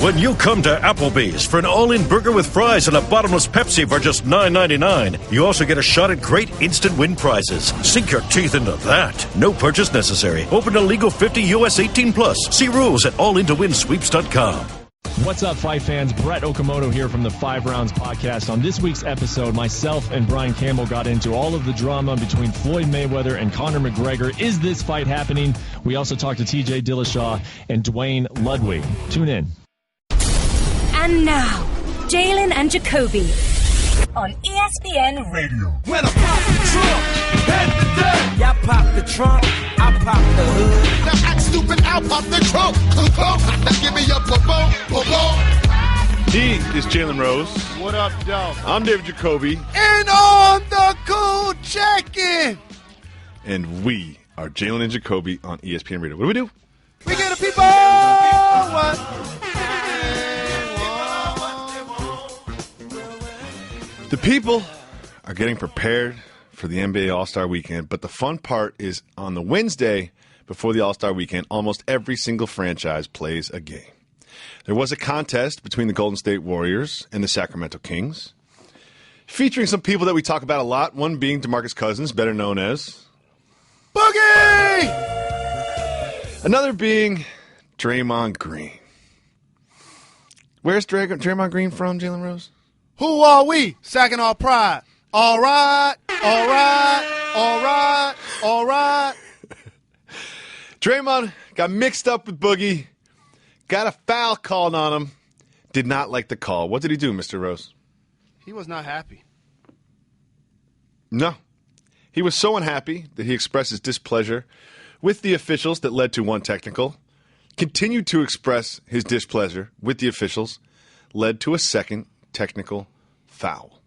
When you come to Applebee's for an all-in burger with fries and a bottomless Pepsi for just $9.99, you also get a shot at great instant win prizes. Sink your teeth into that. No purchase necessary. Open to legal 50 U.S. 18+. See rules at allintowinsweeps.com. What's up, Fight fans? Brett Okamoto here from the 5 Rounds Podcast. On this week's episode, myself and Brian Campbell got into all of the drama between Floyd Mayweather and Conor McGregor. Is this fight happening? We also talked to TJ Dillashaw and Dwayne Ludwig. Tune in. And now, Jalen and Jacoby on ESPN Radio. When I pop the trunk, head the deck. Y'all pop the trunk, I pop the hood. Now act stupid, I'll pop the trunk. Now give me your boom. He is Jalen Rose. What up, Joe? I'm David Jacoby. And on the cool check-in. And we are Jalen and Jacoby on ESPN Radio. What do we do? We get the people what? The people are getting prepared for the NBA All-Star Weekend, but the fun part is on the Wednesday before the All-Star Weekend, almost every single franchise plays a game. There was a contest between the Golden State Warriors and the Sacramento Kings, featuring some people that we talk about a lot, one being DeMarcus Cousins, better known as Boogie! Another being Draymond Green. Where's Draymond Green from, Jalen Rose? Who are we? Saginaw Pride. All right. Draymond got mixed up with Boogie, got a foul called on him, did not like the call. What did he do, Mr. Rose? He was not happy. No. He was so unhappy that he expressed his displeasure with the officials that led to one technical, continued to express his displeasure with the officials, led to a second technical foul.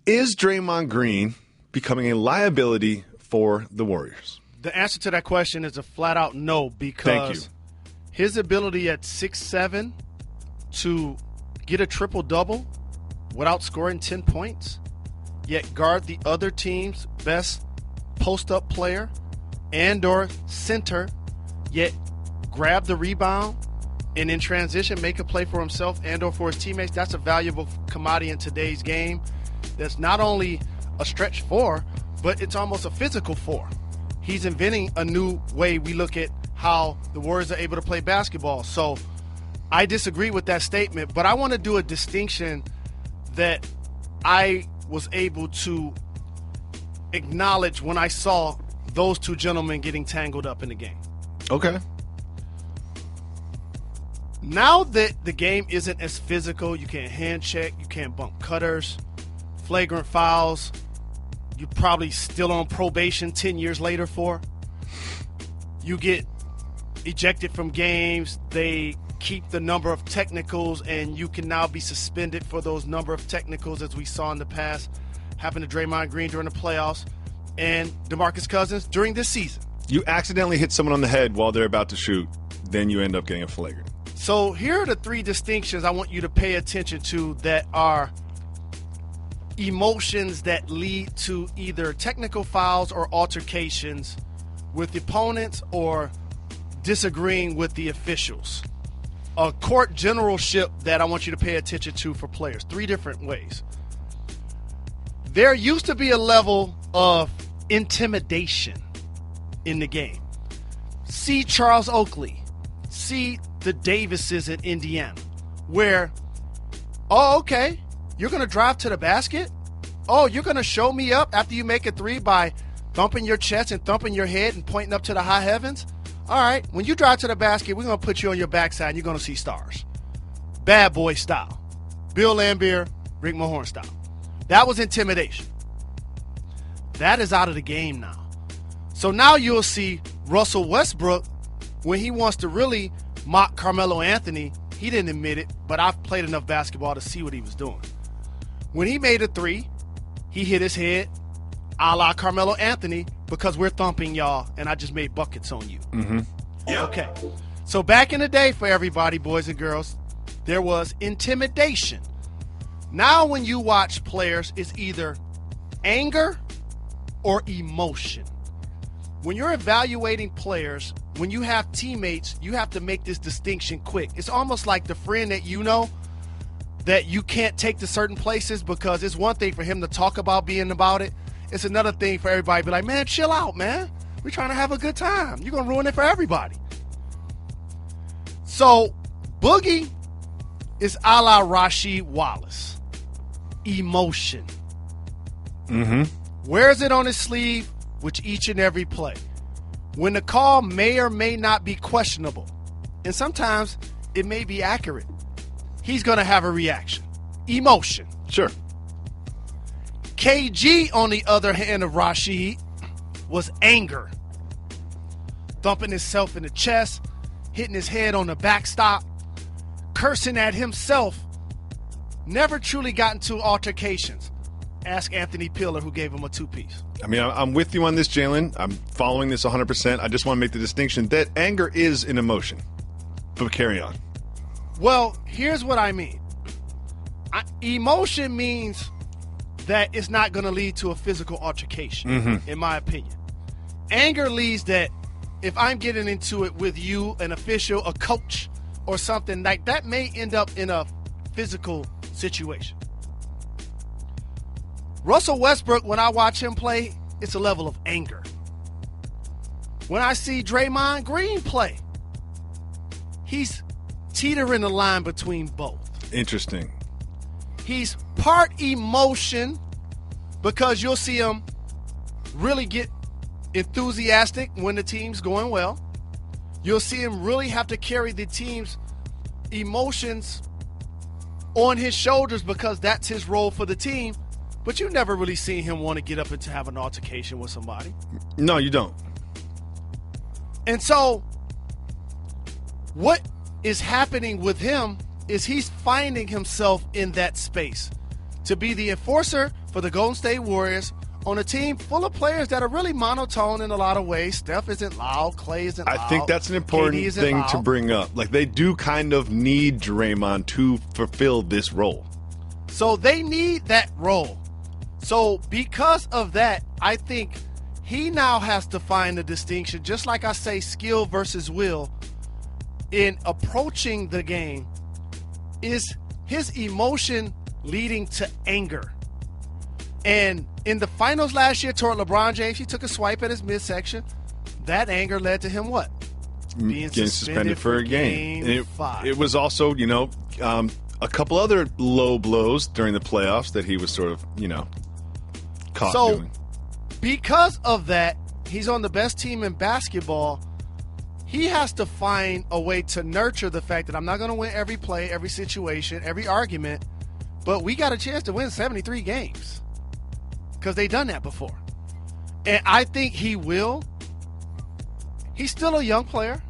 Is Draymond Green becoming a liability for the Warriors? The answer to that question is a flat-out no, because his ability at 6'7" to get a triple-double without scoring 10 points, yet guard the other team's best post-up player and or center, yet grab the rebound, and in transition make a play for himself and or for his teammates, that's a valuable commodity in today's game. That's not only a stretch 4, but it's almost a physical 4. He's inventing a new way we look at how the Warriors are able to play basketball. So I disagree with that statement, but I want to do a distinction that I was able to acknowledge when I saw those two gentlemen getting tangled up in the game. Okay. Now that the game isn't as physical, you can't hand check, you can't bump cutters, flagrant fouls, you're probably still on probation 10 years later for. You get ejected from games, they keep the number of technicals, and you can now be suspended for those number of technicals, as we saw in the past happen to Draymond Green during the playoffs and DeMarcus Cousins during this season. You accidentally hit someone on the head while they're about to shoot, then you end up getting a flagrant. So here are the 3 distinctions I want you to pay attention to that are emotions that lead to either technical fouls or altercations with opponents or disagreeing with the officials. A court generalship that I want you to pay attention to for players. 3 different ways. There used to be a level of intimidation in the game. See Charles Oakley. See the Davises in Indiana, where, oh, okay, you're going to drive to the basket? Oh, you're going to show me up after you make a 3 by thumping your chest and thumping your head and pointing up to the high heavens? All right, when you drive to the basket, we're going to put you on your backside and you're going to see stars. Bad boy style. Bill Laimbeer, Rick Mahorn style. That was intimidation. That is out of the game now. So now you'll see Russell Westbrook, when he wants to really mock Carmelo Anthony, he didn't admit it, but I've played enough basketball to see what he was doing. When he made a 3, he hit his head a la Carmelo Anthony because we're thumping y'all and I just made buckets on you. Mm-hmm. Okay. So back in the day for everybody, boys and girls, there was intimidation. Now when you watch players, it's either anger or emotion. when you're evaluating players, when you have teammates, you have to make this distinction quick. It's almost like the friend that you know that you can't take to certain places because it's one thing for him to talk about being about it. It's another thing for everybody to be like, man, chill out, man. We're trying to have a good time. You're going to ruin it for everybody. So, Boogie is a la Rasheed Wallace. Emotion. Wears it on his sleeve with each and every play. When the call may or may not be questionable, and sometimes it may be accurate, he's going to have a reaction. Emotion. Sure. KG, on the other hand of Rasheed, was anger. Thumping himself in the chest, hitting his head on the backstop, cursing at himself. Never truly got into altercations. Ask Anthony Pillar, who gave him a two-piece. I mean, I'm with you on this, Jalen. I'm following this 100%. I just want to make the distinction that anger is an emotion. But carry on. Well, here's what I mean. Emotion means that it's not going to lead to a physical altercation, in my opinion. Anger leads that if I'm getting into it with you, an official, a coach, or something like that, may end up in a physical situation. Russell Westbrook, when I watch him play, it's a level of anger. When I see Draymond Green play, he's teetering the line between both. Interesting. He's part emotion because you'll see him really get enthusiastic when the team's going well. You'll see him really have to carry the team's emotions on his shoulders because that's his role for the team. But you never really seen him want to get up and to have an altercation with somebody. No, you don't. And so what is happening with him is he's finding himself in that space to be the enforcer for the Golden State Warriors on a team full of players that are really monotone in a lot of ways. Steph isn't loud. Clay isn't loud. I think that's an important thing to bring up. Like, they do kind of need Draymond to fulfill this role. So they need that role. So because of that, I think he now has to find the distinction, just like I say, skill versus will, in approaching the game. Is his emotion leading to anger? And in the finals last year toward LeBron James, he took a swipe at his midsection. That anger led to him what? Being suspended for a game 5. It was also, a couple other low blows during the playoffs that he was sort of, caught doing. Because of that, he's on the best team in basketball. He has to find a way to nurture the fact that I'm not going to win every play, every situation, every argument, but we got a chance to win 73 games because they've done that before. And I think he will. He's still a young player,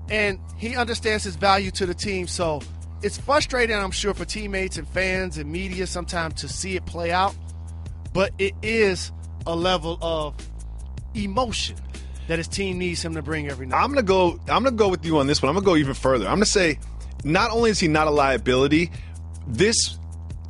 and he understands his value to the team. So it's frustrating, I'm sure, for teammates and fans and media sometimes to see it play out, but it is a level of emotion that his team needs him to bring every night. I'm gonna go with you on this one. I'm gonna go even further. I'm gonna say, not only is he not a liability, this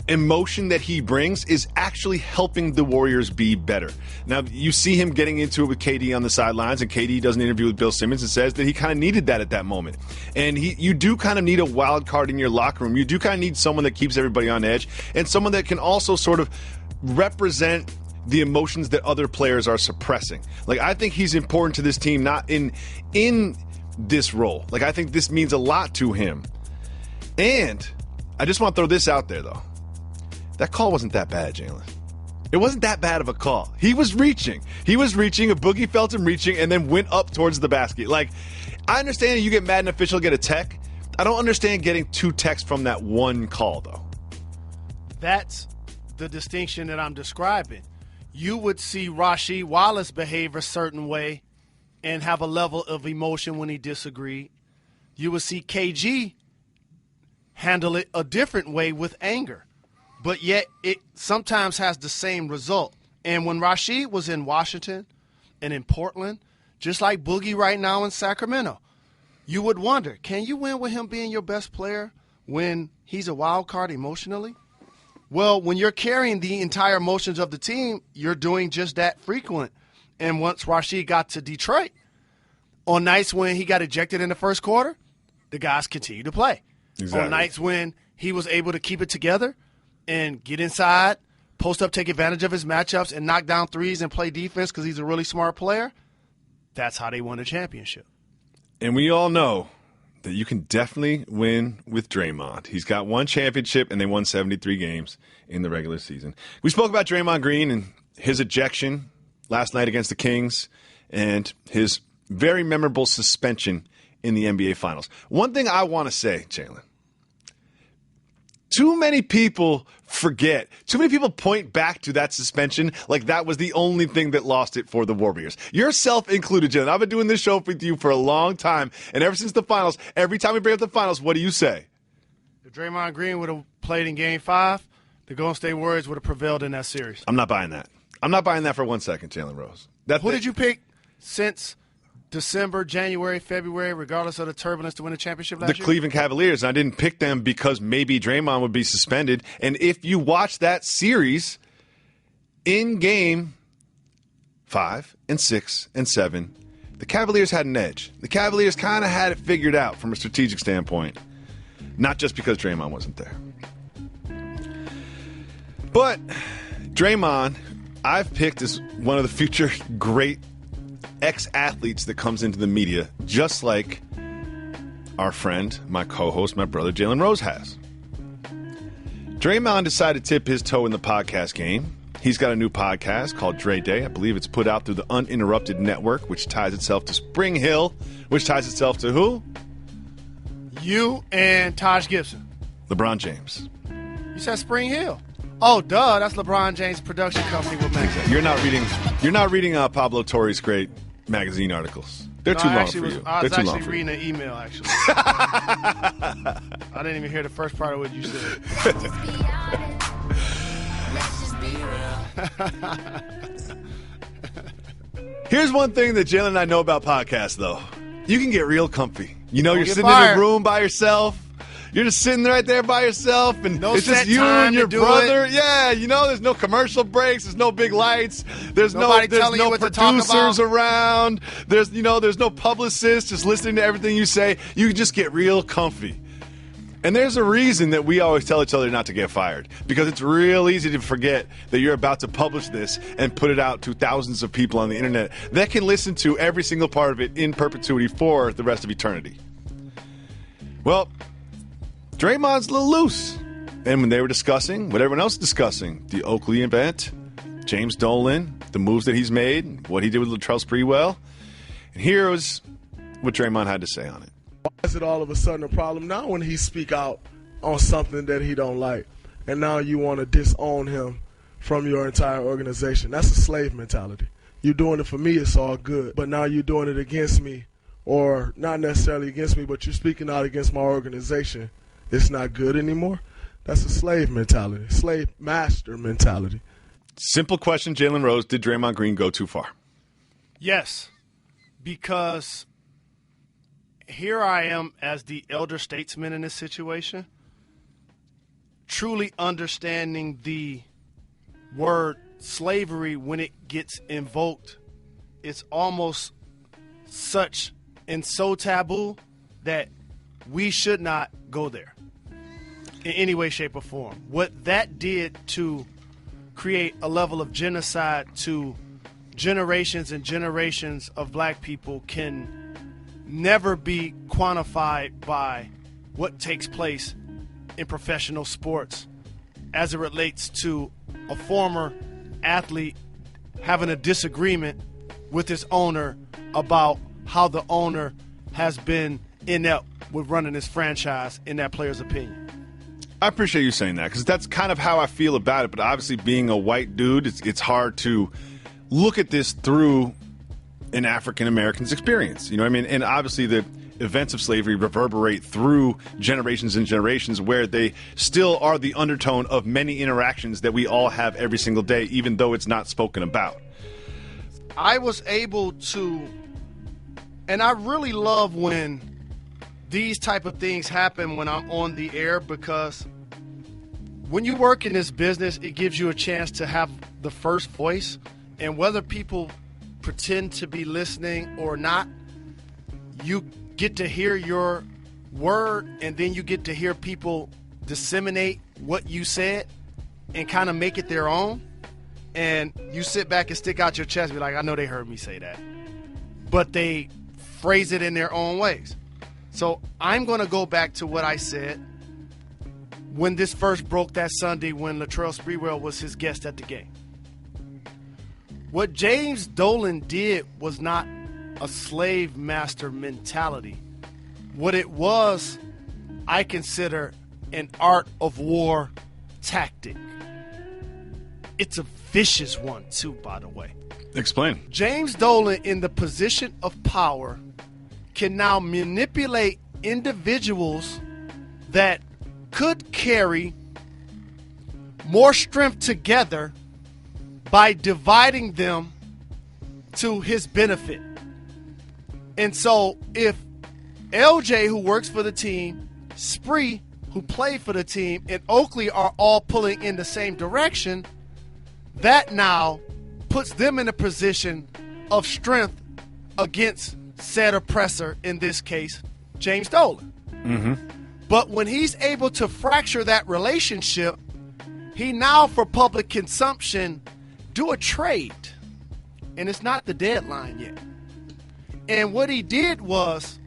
emotion that he brings is actually helping the Warriors be better. Now, you see him getting into it with KD on the sidelines, and KD does an interview with Bill Simmons and says that he kind of needed that at that moment. And you do kind of need a wild card in your locker room. You do kind of need someone that keeps everybody on edge, and someone that can also sort of represent the emotions that other players are suppressing. Like, I think he's important to this team, not in this role. Like, I think this means a lot to him. And I just want to throw this out there, though. That call wasn't that bad, Jalen. It wasn't that bad of a call. He was reaching. A Boogie felt him reaching and then went up towards the basket. Like, I understand you get mad and official get a tech. I don't understand getting 2 techs from that one call, though. That's the distinction that I'm describing. You would see Rasheed Wallace behave a certain way and have a level of emotion when he disagreed. You would see KG handle it a different way with anger. But yet it sometimes has the same result. And when Rasheed was in Washington and in Portland, just like Boogie right now in Sacramento, you would wonder, can you win with him being your best player when he's a wild card emotionally? Well, when you're carrying the entire emotions of the team, you're doing just that frequent. And once Rashid got to Detroit, on nights when he got ejected in the first quarter, the guys continued to play. Exactly. On nights when he was able to keep it together and get inside, post up, take advantage of his matchups, and knock down threes and play defense because he's a really smart player, that's how they won the championship. And we all know that you can definitely win with Draymond. He's got one championship, and they won 73 games in the regular season. We spoke about Draymond Green and his ejection last night against the Kings and his very memorable suspension in the NBA Finals. One thing I want to say, Jalen, too many people forget. Too many people point back to that suspension like that was the only thing that lost it for the Warriors. Yourself included, Jalen. I've been doing this show with you for a long time, and ever since the Finals, every time we bring up the Finals, what do you say? If Draymond Green would have played in Game 5, the Golden State Warriors would have prevailed in that series. I'm not buying that. I'm not buying that for 1 second, Jalen Rose. Who did you pick since December, January, February, regardless of the turbulence, to win a championship last year? The Cleveland Cavaliers. I didn't pick them because maybe Draymond would be suspended. And if you watch that series, in Game 5 and 6 and 7, the Cavaliers had an edge. The Cavaliers kind of had it figured out from a strategic standpoint, not just because Draymond wasn't there. But Draymond, I've picked as one of the future great ex-athletes that comes into the media, just like our friend, my co-host, my brother, Jalen Rose has. Draymond decided to tip his toe in the podcast game. He's got a new podcast called Dre Day. I believe it's put out through the Uninterrupted Network, which ties itself to Spring Hill, which ties itself to who? You and Taj Gibson. LeBron James. You said Spring Hill. Oh, duh. That's LeBron James' production company with Max. You're not reading Pablo Torre's great magazine articles. They're too long for you. I was actually reading an email, actually. I didn't even hear the first part of what you said. Here's one thing that Jalen and I know about podcasts, though. You can get real comfy. You know, you're sitting fired. in a room by yourself. You're just sitting right there by yourself, and it's just you time and your to do brother. it. Yeah, you know, there's no commercial breaks. There's no big lights. There's Nobody no telling you what to talk producers about. around. There's no publicists just listening to everything you say. You can just get real comfy. And there's a reason that we always tell each other not to get fired, because it's real easy to forget that you're about to publish this and put it out to thousands of people on the internet that can listen to every single part of it in perpetuity for the rest of eternity. Well, Draymond's a little loose. And when they were discussing what everyone else is discussing, the Oakley event, James Dolan, the moves that he's made, what he did with Latrell Sprewell, and here was what Draymond had to say on it. Why is it all of a sudden a problem now when he speak out on something that he don't like, and now you want to disown him from your entire organization? That's a slave mentality. You're doing it for me, it's all good, but now you're doing it against me, or not necessarily against me, but you're speaking out against my organization. It's not good anymore. That's a slave mentality, slave master mentality. Simple question, Jalen Rose, did Draymond Green go too far? Yes, because here I am as the elder statesman in this situation, truly understanding the word slavery when it gets invoked. It's almost such and so taboo that we should not go there in any way, shape, or form. What that did to create a level of genocide to generations and generations of black people can never be quantified by what takes place in professional sports as it relates to a former athlete having a disagreement with his owner about how the owner has been inept with running his franchise, in that player's opinion. I appreciate you saying that, because that's kind of how I feel about it. But obviously, being a white dude, it's hard to look at this through an African American's experience. You know what I mean? And obviously, the events of slavery reverberate through generations and generations, where they still are the undertone of many interactions that we all have every single day, even though it's not spoken about. I was able to, and I really love when these type of things happen when I'm on the air, because when you work in this business, it gives you a chance to have the first voice. And whether people pretend to be listening or not, you get to hear your word, and then you get to hear people disseminate what you said and kind of make it their own. And you sit back and stick out your chest and be like, I know they heard me say that. But they phrase it in their own ways. So I'm going to go back to what I said when this first broke that Sunday when Latrell Sprewell was his guest at the game. What James Dolan did was not a slave master mentality. What it was, I consider an art of war tactic. It's a vicious one, too, by the way. Explain. James Dolan, in the position of power, can now manipulate individuals that could carry more strength together by dividing them to his benefit. And so if LJ, who works for the team, Spree, who played for the team, and Oakley are all pulling in the same direction, that now puts them in a position of strength against said oppressor, in this case, James Dolan. Mm-hmm. But when he's able to fracture that relationship, he now, for public consumption, do a trade. And it's not the deadline yet. And what he did was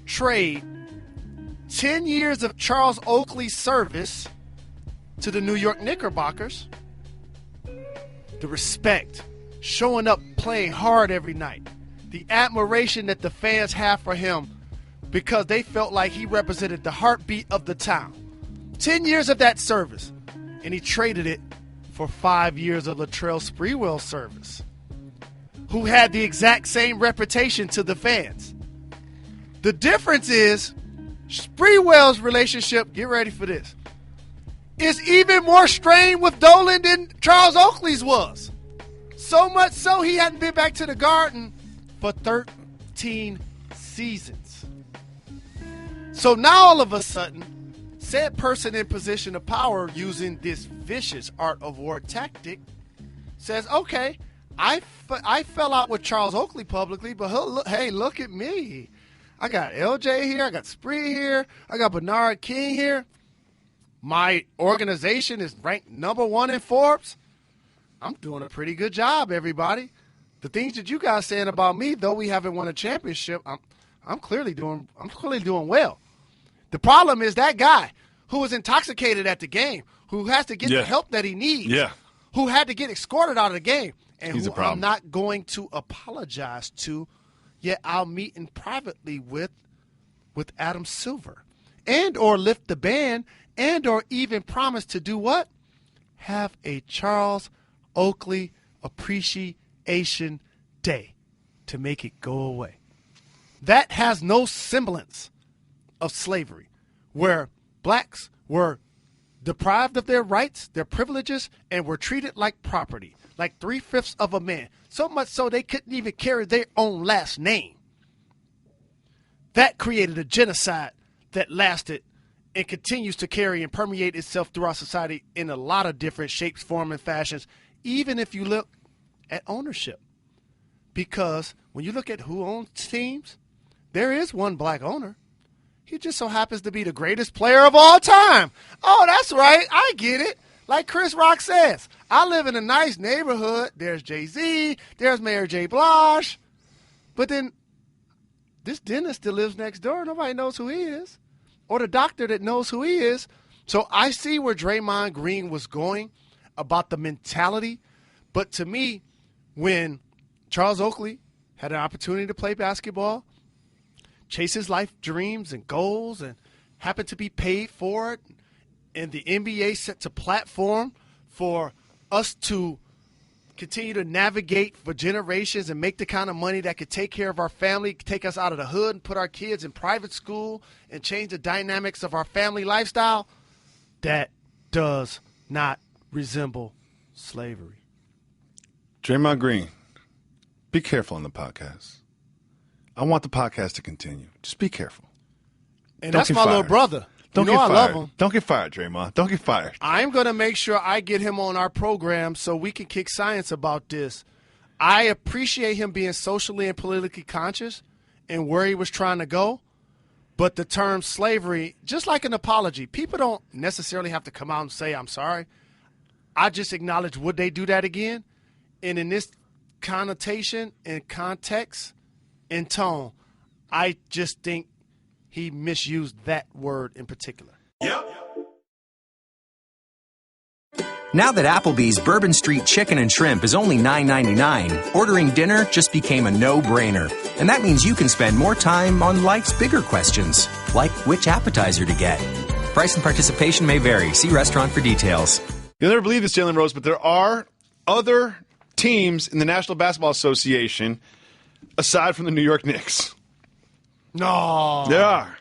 trade 10 years of Charles Oakley's service to the New York Knickerbockers, the respect, showing up, playing hard every night, the admiration that the fans have for him because they felt like he represented the heartbeat of the town. 10 years of that service, and he traded it for 5 years of Latrell Sprewell's service, who had the exact same reputation to the fans. The difference is Sprewell's relationship, get ready for this, is even more strained with Dolan than Charles Oakley's was. So much so he hadn't been back to the Garden for 13 seasons. So now all of a sudden, said person in position of power using this vicious art of war tactic says, okay, I fell out with Charles Oakley publicly, but hey, look at me. I got LJ here, I got Spree here, I got Bernard King here. My organization is ranked #1 in Forbes. I'm doing a pretty good job, everybody. The things that you guys saying about me, though we haven't won a championship, I'm clearly doing well. The problem is that guy who was intoxicated at the game, who has to get the help that he needs, who had to get escorted out of the game, and who I'm not going to apologize to, yet I'll meet in privately with Adam Silver, and or lift the ban, and or even promise to do what? Have a Charles Oakley Appreciation Day to make it go away. That has no semblance of slavery, where blacks were deprived of their rights, their privileges, and were treated like property, like 3/5 of a man, so much so they couldn't even carry their own last name. That created a genocide that lasted and continues to carry and permeate itself throughout society in a lot of different shapes, forms, and fashions, even if you look at ownership. Because when you look at who owns teams, there is one black owner. He just so happens to be the greatest player of all time. Oh, that's right. I get it. Like Chris Rock says, I live in a nice neighborhood. There's Jay-Z. There's Mayor J. Blige. But then this dentist that lives next door, nobody knows who he is. Or the doctor that knows who he is. So I see where Draymond Green was going about the mentality. But to me, when Charles Oakley had an opportunity to play basketball, chase his life dreams and goals, and happened to be paid for it, and the NBA set to platform for us to continue to navigate for generations and make the kind of money that could take care of our family, take us out of the hood and put our kids in private school and change the dynamics of our family lifestyle, that does not resemble slavery. Draymond Green, be careful on the podcast. I want the podcast to continue. Just be careful. And that's my little brother. Don't get fired. I love him. Don't get fired, Draymond. Don't get fired. I'm going to make sure I get him on our program so we can kick science about this. I appreciate him being socially and politically conscious and where he was trying to go. But the term slavery, just like an apology, people don't necessarily have to come out and say, I'm sorry. I just acknowledge, would they do that again? And in this connotation and context and tone, I just think he misused that word in particular. Yep. Now that Applebee's Bourbon Street Chicken and Shrimp is only $9.99, ordering dinner just became a no-brainer. And that means you can spend more time on life's bigger questions, like which appetizer to get. Price and participation may vary. See restaurant for details. You'll never believe this, Jalen Rose, but there are other teams in the National Basketball Association aside from the New York Knicks. No. There are.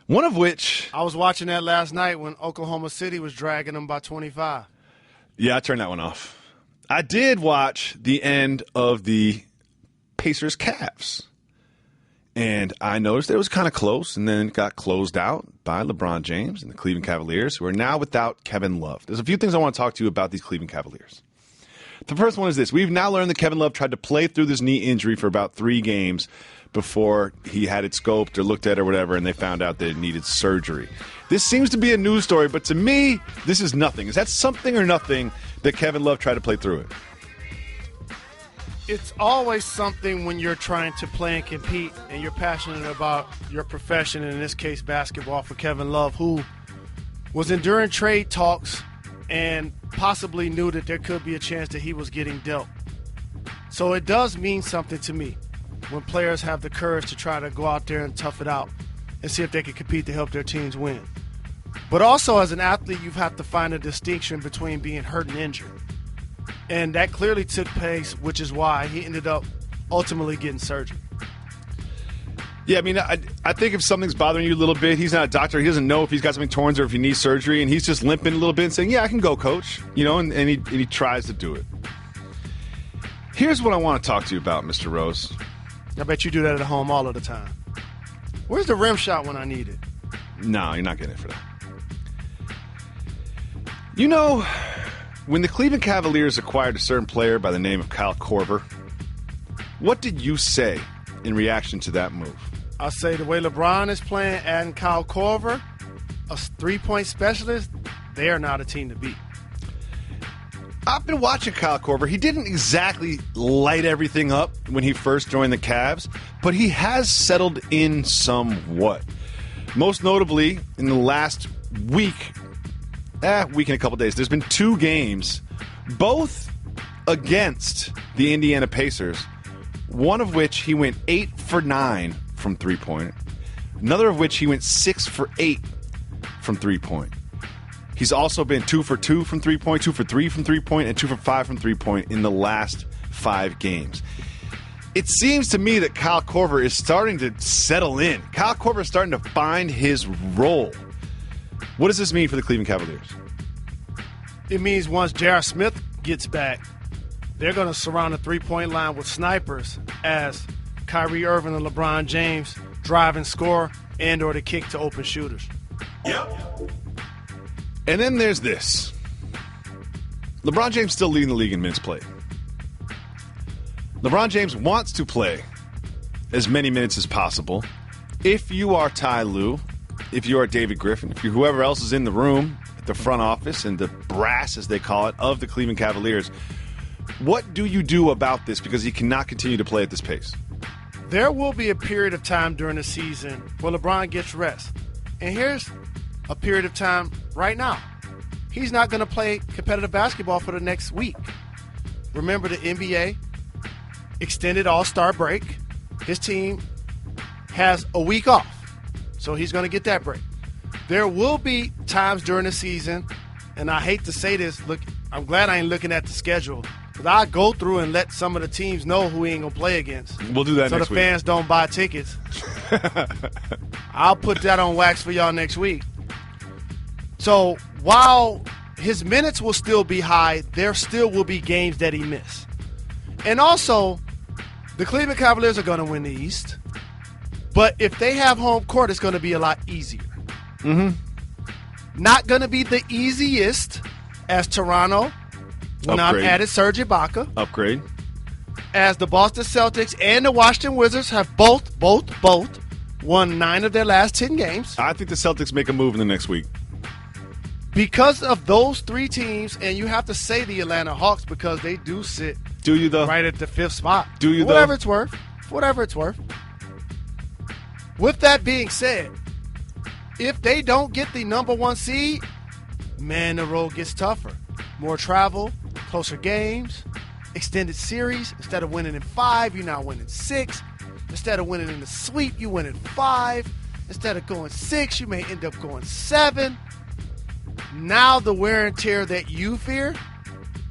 One of which... I was watching that last night when Oklahoma City was dragging them by 25. Yeah, I turned that one off. I did watch the end of the Pacers-Cavs. And I noticed it was kind of close, and then it got closed out by LeBron James and the Cleveland Cavaliers, who are now without Kevin Love. There's a few things I want to talk to you about these Cleveland Cavaliers. The first one is this. We've now learned that Kevin Love tried to play through this knee injury for about 3 games before he had it scoped or looked at or whatever, and they found out that it needed surgery. This seems to be a news story, but to me, this is nothing. Is that something or nothing that Kevin Love tried to play through it? It's always something when you're trying to play and compete and you're passionate about your profession, in this case basketball, for Kevin Love, who was enduring trade talks and possibly knew that there could be a chance that he was getting dealt. So it does mean something to me when players have the courage to try to go out there and tough it out and see if they can compete to help their teams win. But also as an athlete, you have to find a distinction between being hurt and injured. And that clearly took place, which is why he ended up ultimately getting surgery. Yeah, I mean, I think if something's bothering you a little bit, he's not a doctor. He doesn't know if he's got something torn or if he needs surgery, and he's just limping a little bit and saying, yeah, I can go, coach. You know, and he tries to do it. Here's what I want to talk to you about, Mr. Rose. I bet you do that at home all of the time. Where's the rim shot when I need it? No, you're not getting it for that. You know, when the Cleveland Cavaliers acquired a certain player by the name of Kyle Korver, what did you say in reaction to that move? I say the way LeBron is playing, adding Kyle Korver, a three-point specialist, they are not a team to beat. I've been watching Kyle Korver. He didn't exactly light everything up when he first joined the Cavs, but he has settled in somewhat. Most notably, in the last week and a couple days, there's been 2 games, both against the Indiana Pacers, one of which he went 8 for 9 from three-point, another of which he went 6 for 8 from three-point. He's also been 2 for 2 from three-point, 2 for 3 from three-point, and 2 for 5 from three-point in the last 5 games. It seems to me that Kyle Korver is starting to settle in. Kyle Korver is starting to find his role. What does this mean for the Cleveland Cavaliers? It means once J.R. Smith gets back, they're going to surround the three-point line with snipers as Kyrie Irving and LeBron James drive and score and or to kick to open shooters. Yep. And then there's this. LeBron James still leading the league in minutes played. LeBron James wants to play as many minutes as possible. If you are Ty Lue, if you are David Griffin, if you're whoever else is in the room at the front office and the brass, as they call it, of the Cleveland Cavaliers, what do you do about this? Because he cannot continue to play at this pace. There will be a period of time during the season where LeBron gets rest. And here's a period of time right now. He's not going to play competitive basketball for the next week. Remember, the NBA extended All-Star break. His team has a week off, so he's going to get that break. There will be times during the season, and I hate to say this, look, I'm glad I ain't looking at the schedule, because I go through and let some of the teams know who he ain't going to play against. We'll do that so next week. So the fans don't buy tickets. I'll put that on wax for y'all next week. So while his minutes will still be high, there still will be games that he missed. And also, the Cleveland Cavaliers are going to win the East. But if they have home court, it's going to be a lot easier. Mm-hmm. Not going to be the easiest as Toronto when I've added Serge Ibaka. Upgrade. as the Boston Celtics and the Washington Wizards have both won 9 of their last 10 games. I think the Celtics make a move in the next week. Because of those 3 teams, and you have to say the Atlanta Hawks because they do sit Do you, though? right at the 5th spot. Do you, Whatever though? it's worth. Whatever it's worth. With that being said, if they don't get the number 1 seed, man, the road gets tougher. More travel, closer games, extended series. Instead of winning in 5, you're now winning 6. Instead of winning in the sweep, you win in 5. Instead of going 6, you may end up going 7. Now the wear and tear that you fear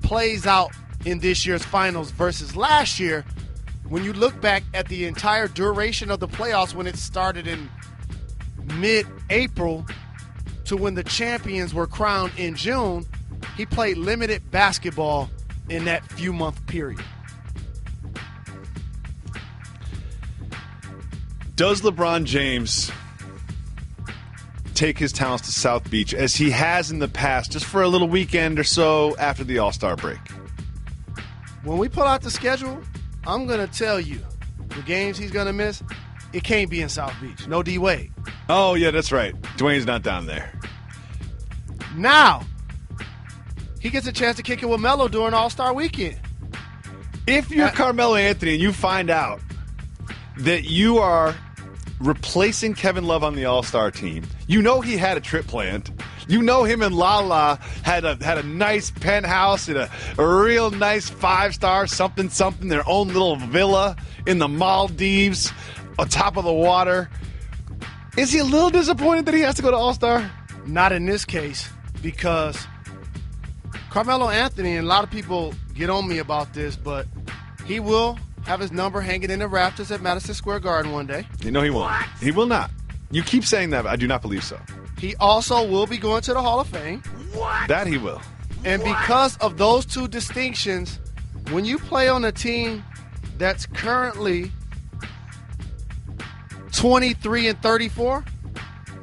plays out in this year's finals versus last year. When you look back at the entire duration of the playoffs when it started in mid-April to when the champions were crowned in June, he played limited basketball in that few-month period. Does LeBron James take his talents to South Beach as he has in the past, just for a little weekend or so after the All-Star break? When we pull out the schedule, I'm going to tell you the games he's going to miss, it can't be in South Beach. No D-Wade. Oh, yeah, that's right. Dwayne's not down there. Now, he gets a chance to kick it with Melo during All-Star weekend. If you're Carmelo Anthony and you find out that you are replacing Kevin Love on the All-Star team, you know he had a trip planned. You know him and Lala had a nice penthouse and a real nice 5-star something, their own little villa in the Maldives on top of the water. Is he a little disappointed that he has to go to All-Star? Not in this case, because Carmelo Anthony, and a lot of people get on me about this, but he will have his number hanging in the rafters at Madison Square Garden one day. No, he won't. He will not. You keep saying that, but I do not believe so. He also will be going to the Hall of Fame. That he will. And because of those 2 distinctions, when you play on a team that's currently 23-34,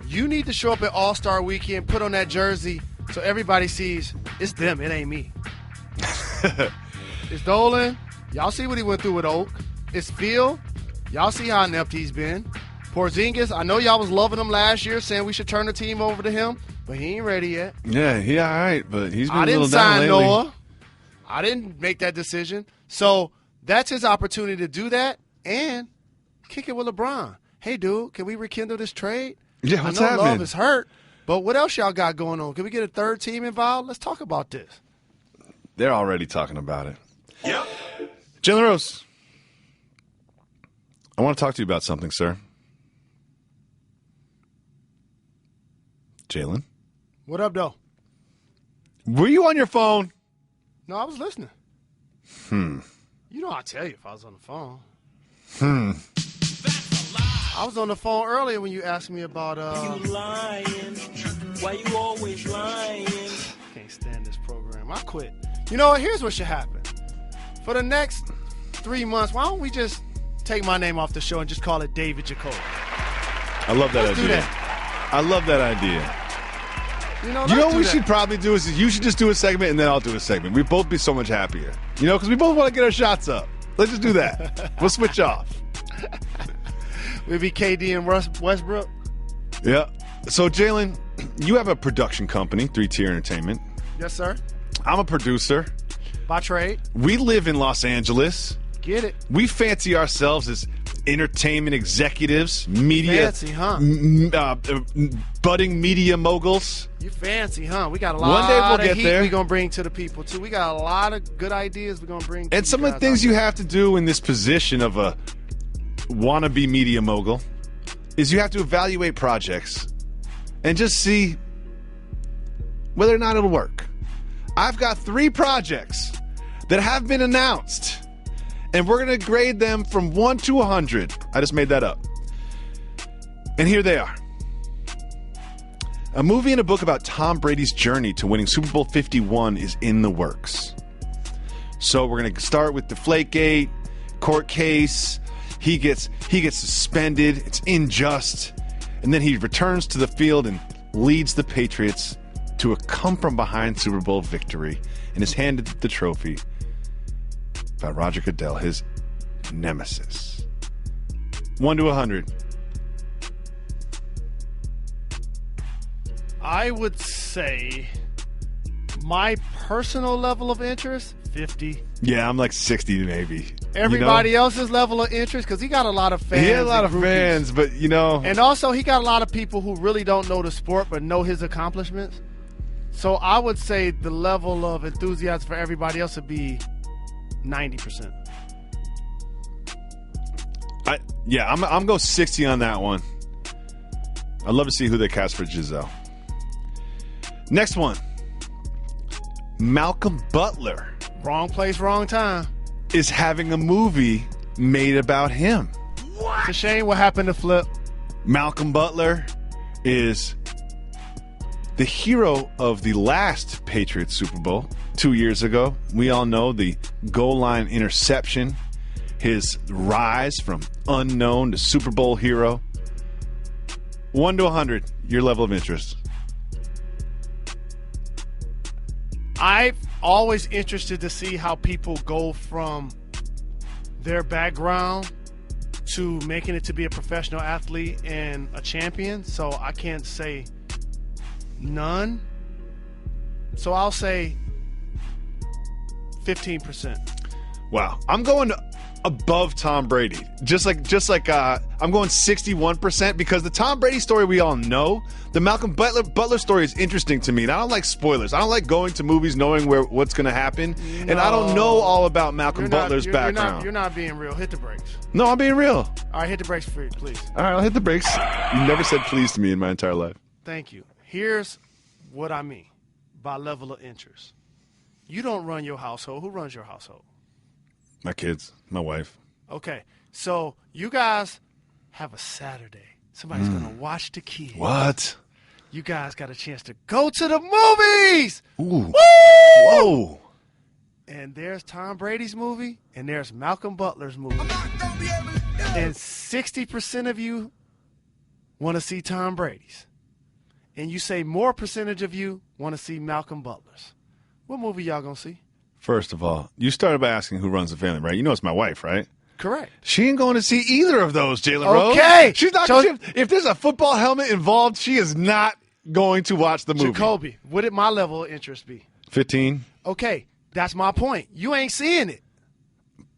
you need to show up at All-Star Weekend, put on that jersey so everybody sees it's them, it ain't me. It's Dolan. Y'all see what he went through with Oak. It's Phil. Y'all see how inept he's been. Porzingis, I know y'all was loving him last year, saying we should turn the team over to him, but he ain't ready yet. Yeah, he all right, but he's been I a little didn't down sign lately. Noah. I didn't make that decision. So that's his opportunity to do that and kick it with LeBron. Hey, dude, can we rekindle this trade? Yeah, what's I know happening? Love is hurt, but what else y'all got going on? Can we get a 3rd team involved? Let's talk about this. They're already talking about it. Yep. Jalen Rose, I want to talk to you about something, sir. Jalen? What up, though? Were you on your phone? No, I was listening. You know I'll tell you if I was on the phone. I was on the phone earlier when you asked me about You lying? Why you always lying? Can't stand this program. I quit. You know what? Here's what should happen. For the next 3 months, why don't we just take my name off the show and just call it David Jacoby? I love that Let's idea. do that. I love that idea. You know What we that. should probably do is you should just do a segment and then I'll do a segment. We'd both be so much happier. You know, because we both want to get our shots up. Let's just do that. We'll switch off. We'd be KD and Westbrook. Yeah. So, Jalen, you have a production company, 3-Tier Entertainment. Yes, sir. I'm a producer. By trade. We live in Los Angeles. Get it. We fancy ourselves as entertainment executives, media, Fancy, huh? budding media moguls. You fancy, huh? We got a lot One day we'll of get heat there. we're going to bring to the people, too. We got a lot of good ideas we're going to bring to And some you of the guys things out you there. have to do in this position of a wannabe media mogul is you have to evaluate projects and just see whether or not it'll work. I've got 3 projects that have been announced, and we're going to grade them from 1 to 100. I just made that up. And here they are. A movie and a book about Tom Brady's journey to winning Super Bowl 51 is in the works. So we're going to start with Deflategate, court case. He gets suspended. It's unjust. And then he returns to the field and leads the Patriots to a come-from-behind Super Bowl victory and is handed the trophy by Roger Goodell, his nemesis. 1 to 100. I would say my personal level of interest, 50. Yeah, I'm like 60 maybe. Everybody else's level of interest, because he got a lot of fans. He had a lot of groupies. fans, but And also, he got a lot of people who really don't know the sport but know his accomplishments. So I would say the level of enthusiasm for everybody else would be 90%. I'm go 60 on that one. I'd love to see who they cast for Giselle. Next one. Malcolm Butler. Wrong place, wrong time. Is having a movie made about him. What? It's a shame what happened to Flip. Malcolm Butler is the hero of the last Patriots Super Bowl 2 years ago. We all know the goal line interception, his rise from unknown to Super Bowl hero. 1 to 100, your level of interest. I'm always interested to see how people go from their background to making it to be a professional athlete and a champion. So I can't say none. So I'll say 15%. Wow. I'm going above Tom Brady. Just like I'm going 61% because the Tom Brady story we all know. The Malcolm Butler story is interesting to me, and I don't like spoilers. I don't like going to movies knowing what's going to happen, and I don't know all about Malcolm Butler's background. You're not being real. Hit the brakes. No, I'm being real. All right, hit the brakes for you, please. All right, I'll hit the brakes. You never said please to me in my entire life. Thank you. Here's what I mean by level of interest. You don't run your household. Who runs your household? My kids, my wife. Okay, so you guys have a Saturday. Somebody's going to watch the kids. What? You guys got a chance to go to the movies. Ooh. Woo! Whoa. And there's Tom Brady's movie, and there's Malcolm Butler's movie. And 60% of you want to see Tom Brady's. And you say more percentage of you want to see Malcolm Butler's. What movie y'all going to see? First of all, you started by asking who runs the family, right? You know it's my wife, right? Correct. She ain't going to see either of those, Jalen Rose. Okay. She's not. If there's a football helmet involved, she is not going to watch the movie. Jacoby, what did my level of interest be? 15. Okay, that's my point. You ain't seeing it.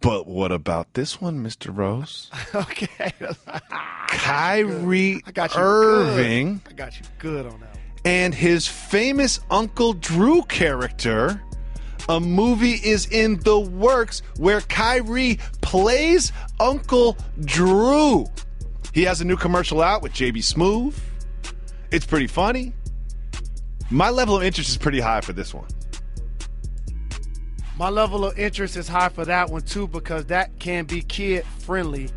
But what about this one, Mr. Rose? Okay. Kyrie Irving. Good. I got you good on that one. And his famous Uncle Drew character. A movie is in the works where Kyrie plays Uncle Drew. He has a new commercial out with JB Smoove. It's pretty funny. My level of interest is pretty high for this one. My level of interest is high for that one, too, because that can be kid-friendly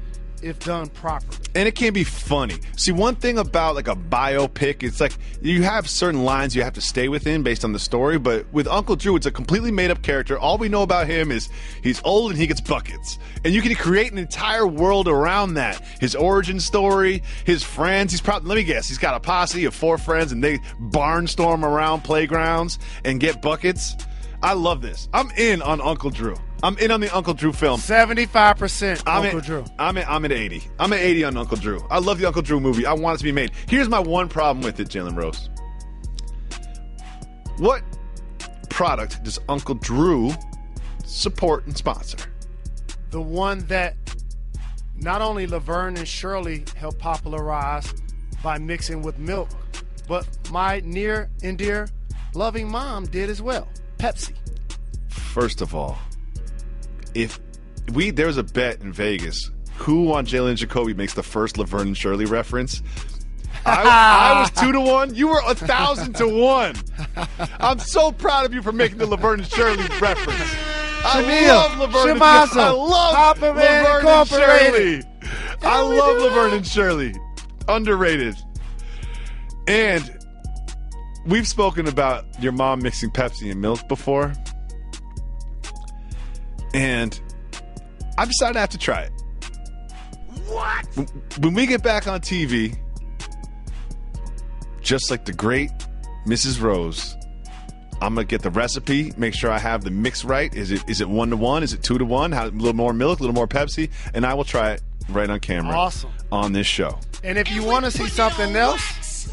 if done properly. And it can be funny. See, one thing about like a biopic, it's like you have certain lines you have to stay within based on the story, but with Uncle Drew, it's a completely made-up character. All we know about him is he's old and he gets buckets. And you can create an entire world around that. His origin story, his friends. Let me guess, he's got a posse of 4 friends and they barnstorm around playgrounds and get buckets. I love this. I'm in on Uncle Drew. I'm in on the Uncle Drew film. 75% Uncle Drew. I'm at 80. I'm at 80 on Uncle Drew. I love the Uncle Drew movie. I want it to be made. Here's my one problem with it, Jalen Rose. What product does Uncle Drew support and sponsor? The one that not only Laverne and Shirley helped popularize by mixing with milk, but my near and dear loving mom did as well. Pepsi. First of all, there was a bet in Vegas who on Jalen and Jacoby makes the first Laverne and Shirley reference. I was 2 to 1. You were 1,000 to 1. I'm so proud of you for making the Laverne and Shirley reference. I love Laverne and Shirley. I love Laverne and Shirley. Underrated. And we've spoken about your mom mixing Pepsi and milk before. And I decided I have to try it. What? When we get back on TV, just like the great Mrs. Rose, I'm going to get the recipe, make sure I have the mix right. Is it 1-to-1? Is it 2-to-1? A little more milk, a little more Pepsi, and I will try it right on camera. Awesome. On this show. And if you want to see something else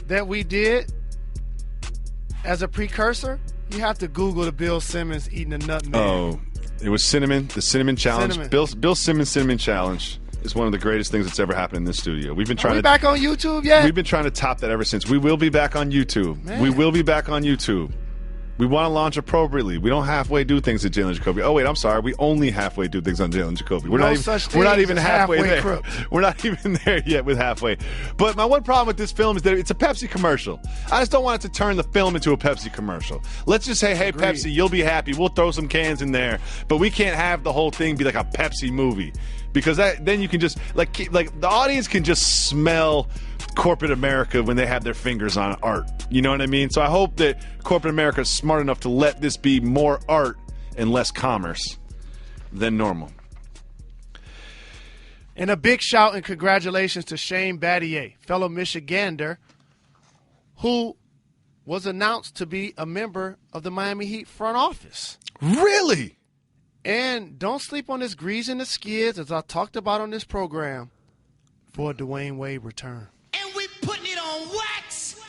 that we did as a precursor, you have to Google the Bill Simmons eating a nutmeg. Oh, it was cinnamon, the cinnamon challenge. Cinnamon. Bill Simmons cinnamon challenge is one of the greatest things that's ever happened in this studio. We've been trying Are we back on YouTube yet? We've been trying to top that ever since. We will be back on YouTube. Man. We will be back on YouTube. We want to launch appropriately. We don't halfway do things at Jalen and Jacoby. Oh, wait, I'm sorry. We only halfway do things on Jalen and Jacoby. We're not even halfway there. Crooks. We're not even there yet with halfway. But my one problem with this film is that it's a Pepsi commercial. I just don't want it to turn the film into a Pepsi commercial. Let's just say, hey, Agreed. Pepsi, you'll be happy. We'll throw some cans in there. But we can't have the whole thing be like a Pepsi movie. Because then you can just, like the audience can just smell corporate America when they have their fingers on art. You know what I mean? So I hope that corporate America is smart enough to let this be more art and less commerce than normal. And a big shout and congratulations to Shane Battier, fellow Michigander, who was announced to be a member of the Miami Heat front office. Really? And don't sleep on this greasing the skids, as I talked about on this program, for a Dwayne Wade return. And we putting it on wax.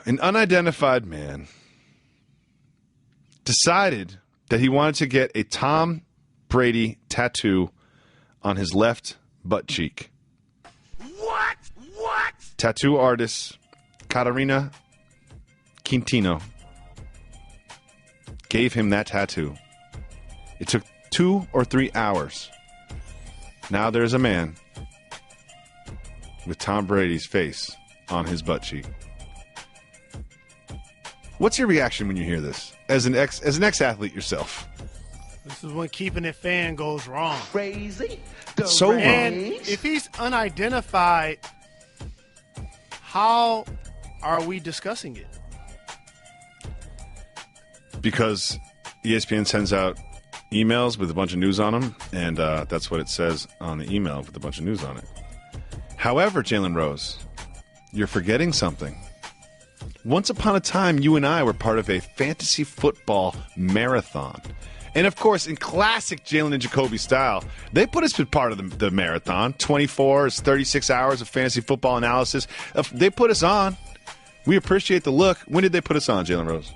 An unidentified man decided that he wanted to get a Tom Brady tattoo on his left butt cheek. What? Tattoo artist Catarina Quintino gave him that tattoo. It took 2 or 3 hours. Now there's a man with Tom Brady's face on his butt cheek. What's your reaction when you hear this? As an ex-athlete yourself. This is when keeping it fan goes wrong. Crazy. So wrong. And if he's unidentified, how are we discussing it? Because ESPN sends out emails with a bunch of news on them, and that's what it says on the email with a bunch of news on it. However, Jalen Rose, you're forgetting something. Once upon a time, you and I were part of a fantasy football marathon. And, of course, in classic Jalen and Jacoby style, they put us as part of the marathon. 24 is 36 hours of fantasy football analysis. They put us on. We appreciate the look. When did they put us on, Jalen Rose?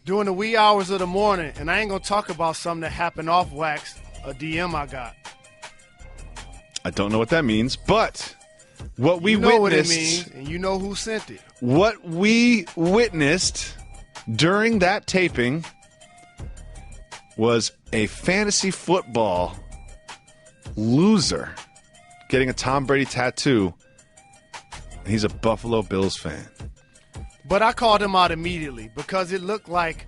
During the wee hours of the morning, and I ain't going to talk about something that happened off wax, a DM I got. I don't know what that means, but what we You know witnessed, what it means, and you know who sent it. What we witnessed during that taping was a fantasy football loser getting a Tom Brady tattoo, and he's a Buffalo Bills fan. But I called him out immediately because it looked like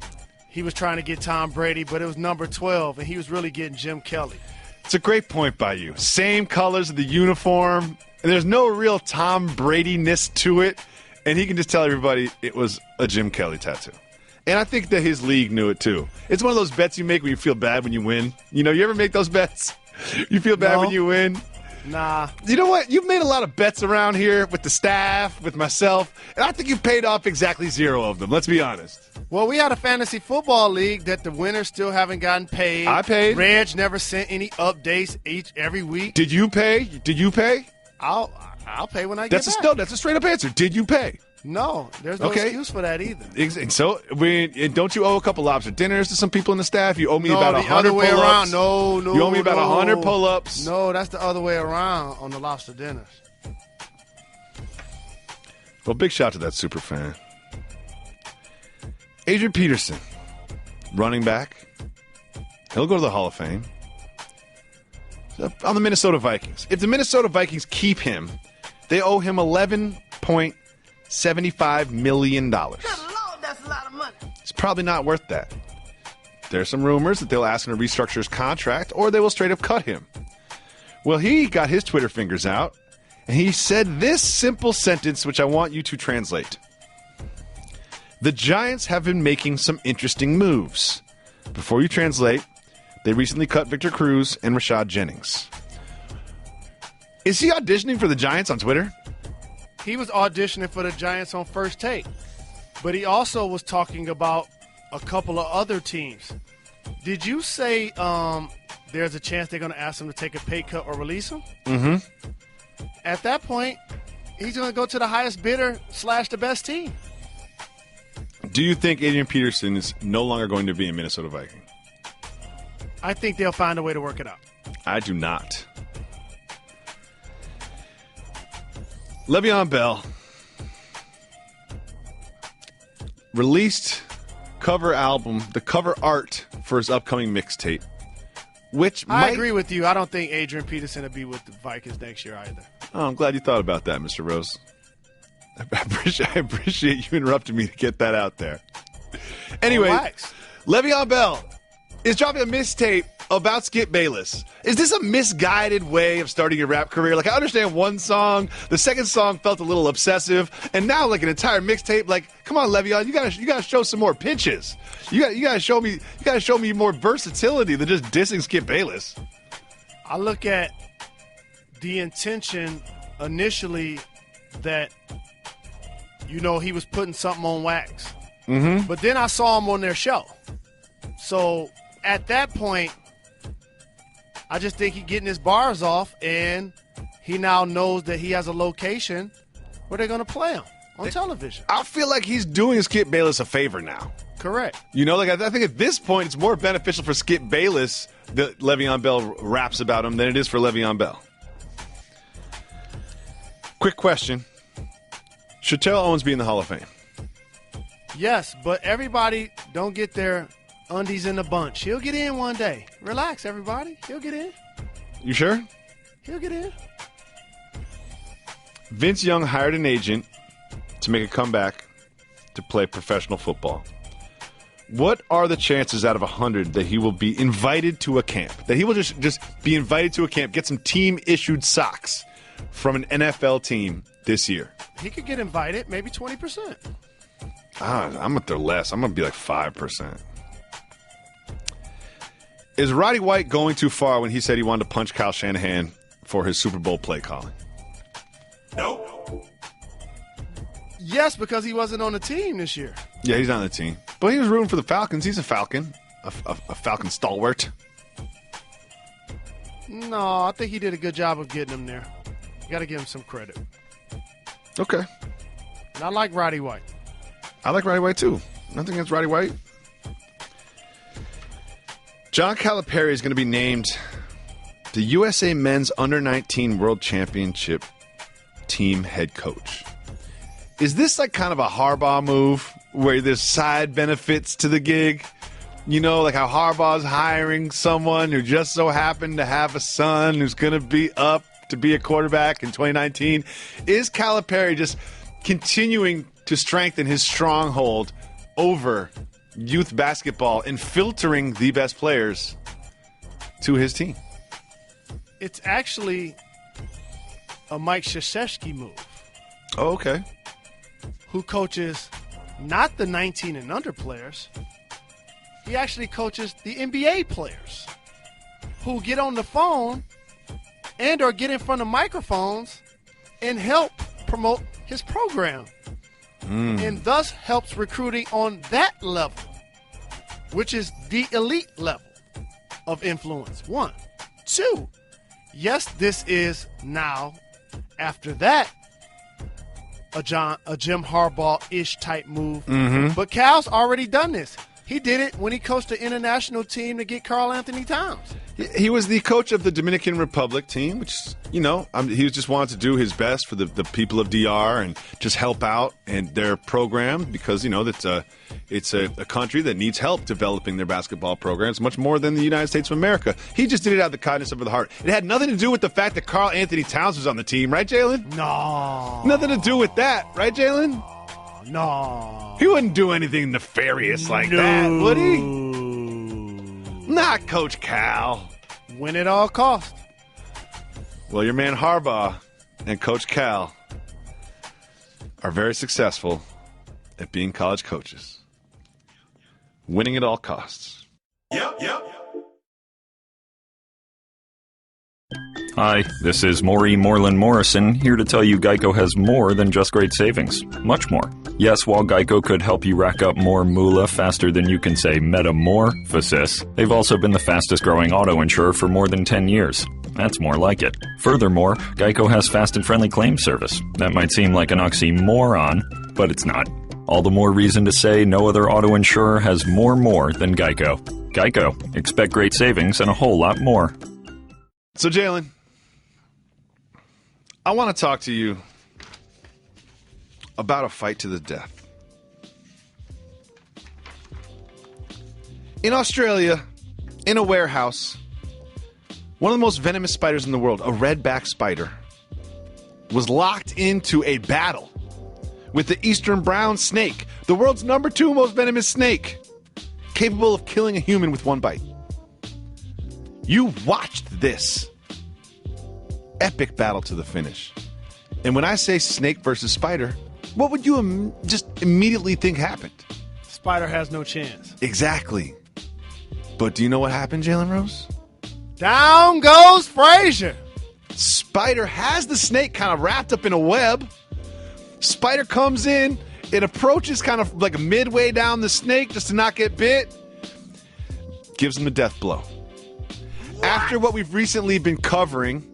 he was trying to get Tom Brady, but it was number 12, and he was really getting Jim Kelly. It's a great point by you. Same colors of the uniform, and there's no real Tom Brady-ness to it, and he can just tell everybody it was a Jim Kelly tattoo. And I think that his league knew it, too. It's one of those bets you make when you feel bad when you win. You know, you ever make those bets? You feel bad when you win? Nah. You know what? You've made a lot of bets around here with the staff, with myself, and I think you've paid off exactly 0 of them. Let's be honest. Well, we had a fantasy football league that the winners still haven't gotten paid. I paid. Reg never sent any updates every week. Did you pay? Did you pay? I'll pay when I get back. No, that's a straight up answer. Did you pay? No, there's no excuse for that either. So, don't you owe a couple lobster dinners to some people in the staff? You owe me about 100 other way pull-ups. around. No. You owe me about 100 pull-ups. No, that's the other way around on the lobster dinners. Well, big shout to that super fan. Adrian Peterson, running back. He'll go to the Hall of Fame. On the Minnesota Vikings. If the Minnesota Vikings keep him, they owe him $11.75 million. Good Lord, that's a lot of money. It's probably not worth that. There are some rumors that they'll ask him to restructure his contract, or they will straight up cut him. Well, he got his Twitter fingers out, and he said this simple sentence, which I want you to translate. The Giants have been making some interesting moves. Before you translate, they recently cut Victor Cruz and Rashad Jennings. Is he auditioning for the Giants on Twitter? He was auditioning for the Giants on First Take. But he also was talking about a couple of other teams. Did you say there's a chance they're going to ask him to take a pay cut or release him? Mm-hmm. At that point, he's going to go to the highest bidder / the best team. Do you think Adrian Peterson is no longer going to be a Minnesota Viking? I think they'll find a way to work it out. I do not. Le'Veon Bell released the cover art for his upcoming mixtape, which I agree with you. I don't think Adrian Peterson will be with the Vikings next year either. Oh, I'm glad you thought about that, Mr. Rose. I appreciate you interrupting me to get that out there. Anyway, Le'Veon Bell is dropping a mixtape about Skip Bayless. Is this a misguided way of starting your rap career? Like, I understand one song, the second song felt a little obsessive, and now like an entire mixtape. Like, come on, Le'Veon, you gotta show some more pitches. You gotta show me more versatility than just dissing Skip Bayless. I look at the intention initially that, he was putting something on wax. Mm-hmm. But then I saw him on their show. So at that point, I just think he's getting his bars off, and he now knows that he has a location where they're going to play him on television. I feel like he's doing Skip Bayless a favor now. Correct. I think at this point it's more beneficial for Skip Bayless that Le'Veon Bell raps about him than it is for Le'Veon Bell. Quick question. Should Terrell Owens be in the Hall of Fame? Yes, but everybody don't get their undies in a bunch. He'll get in one day. Relax, everybody. He'll get in. You sure? He'll get in. Vince Young hired an agent to make a comeback to play professional football. What are the chances out of 100 that he will be invited to a camp? That he will just be invited to a camp, get some team-issued socks from an NFL team this year? He could get invited, maybe 20%. I'm at their less. I'm going to be like 5%. Is Roddy White going too far when he said he wanted to punch Kyle Shanahan for his Super Bowl play calling? No. Yes, because he wasn't on the team this year. Yeah, he's not on the team. But he was rooting for the Falcons. He's a Falcon. A Falcon stalwart. No, I think he did a good job of getting him there. You got to give him some credit. Okay. And I like Roddy White. I like Roddy White, too. Nothing against Roddy White. John Calipari is going to be named the USA Men's Under-19 World Championship team head coach. Is this like kind of a Harbaugh move where there's side benefits to the gig? You know, like how Harbaugh's hiring someone who just so happened to have a son who's going to be up to be a quarterback in 2019. Is Calipari just continuing to strengthen his stronghold over youth basketball and filtering the best players to his team? It's actually a Mike Krzyzewski move. Oh, okay. Who coaches not the 19 and under players. He actually coaches the NBA players who get on the phone and or get in front of microphones and help promote his program. And thus helps recruiting on that level, which is the elite level of influence. 1. 2, yes, this is now, after that, a Jim Harbaugh-ish type move. But Cal's already done this. He did it when he coached the international team to get Karl Anthony Towns. He was the coach of the Dominican Republic team, which, he just wanted to do his best for the people of DR and just help out and their program because, it's a country that needs help developing their basketball programs much more than the United States of America. He just did it out of the kindness of the heart. It had nothing to do with the fact that Karl Anthony Towns was on the team, right, Jalen? No. Nothing to do with that, right, Jalen? No. He wouldn't do anything nefarious like that, would he? Not Coach Cal. Win at all cost. Well, your man Harbaugh and Coach Cal are very successful at being college coaches. Winning at all costs. Yep. Hi, this is Maury Moreland Morrison, here to tell you Geico has more than just great savings. Much more. Yes, while Geico could help you rack up more moolah faster than you can say metamorphosis, they've also been the fastest growing auto insurer for more than 10 years. That's more like it. Furthermore, Geico has fast and friendly claim service. That might seem like an oxymoron, but it's not. All the more reason to say no other auto insurer has more than Geico. Geico. Expect great savings and a whole lot more. So, Jalen, I want to talk to you about a fight to the death. In Australia, in a warehouse, one of the most venomous spiders in the world, a redback spider, was locked into a battle with the eastern brown snake, the world's number 2 most venomous snake, capable of killing a human with one bite. You watched this epic battle to the finish. And when I say snake versus spider, what would you just immediately think happened? Spider has no chance. Exactly. But do you know what happened, Jalen Rose? Down goes Frazier. Spider has the snake kind of wrapped up in a web. Spider comes in. It approaches kind of like midway down the snake just to not get bit. Gives him a death blow. After what we've recently been covering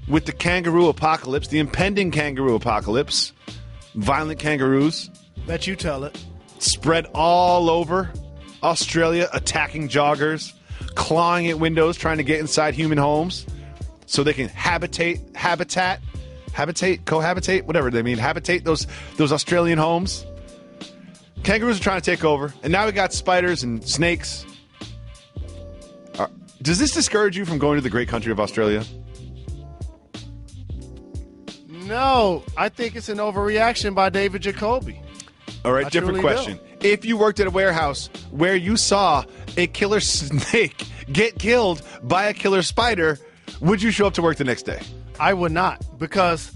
with the kangaroo apocalypse, the impending kangaroo apocalypse, violent kangaroos. Bet you tell it. Spread all over Australia, attacking joggers, clawing at windows, trying to get inside human homes so they can habitate, cohabitate, whatever they mean, habitate those Australian homes. Kangaroos are trying to take over, and now we got spiders and snakes. Does this discourage you from going to the great country of Australia? No, I think it's an overreaction by David Jacoby. All right, different question. If you worked at a warehouse where you saw a killer snake get killed by a killer spider, would you show up to work the next day? I would not, because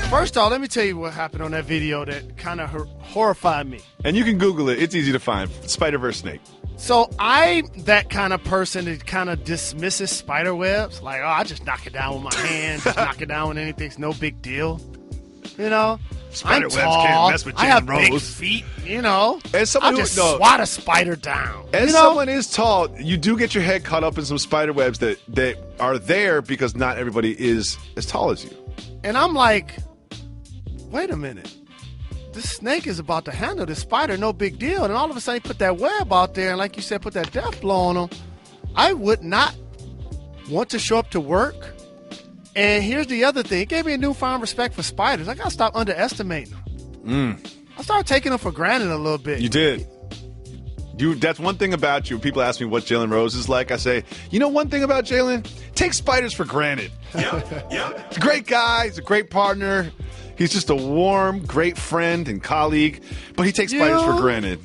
first off, let me tell you what happened on that video that kind of horrified me. And you can Google it. It's easy to find. Spider versus snake. So I'm that kind of person that kind of dismisses spider webs. Like, I just knock it down with my hand. Just knock it down with anything. It's no big deal. You know? Spider I'm webs tall. can't mess with Jalen I have Rose. big feet, you know? As someone I'll just swat a spider down. As someone is tall, you do get your head caught up in some spider webs that are there because not everybody is as tall as you. And I'm like, wait a minute. This snake is about to handle this spider, no big deal. And all of a sudden, put that web out there, and like you said, put that death blow on him. I would not want to show up to work. And here's the other thing. It gave me a newfound respect for spiders. I got to stop underestimating them. I started taking them for granted a little bit. You did. That's one thing about you. People ask me what Jalen Rose is like. I say, you know one thing about Jalen? Take spiders for granted. Yeah. He's a great guy. He's a great partner. He's just a warm, great friend and colleague, but he takes spiders for granted.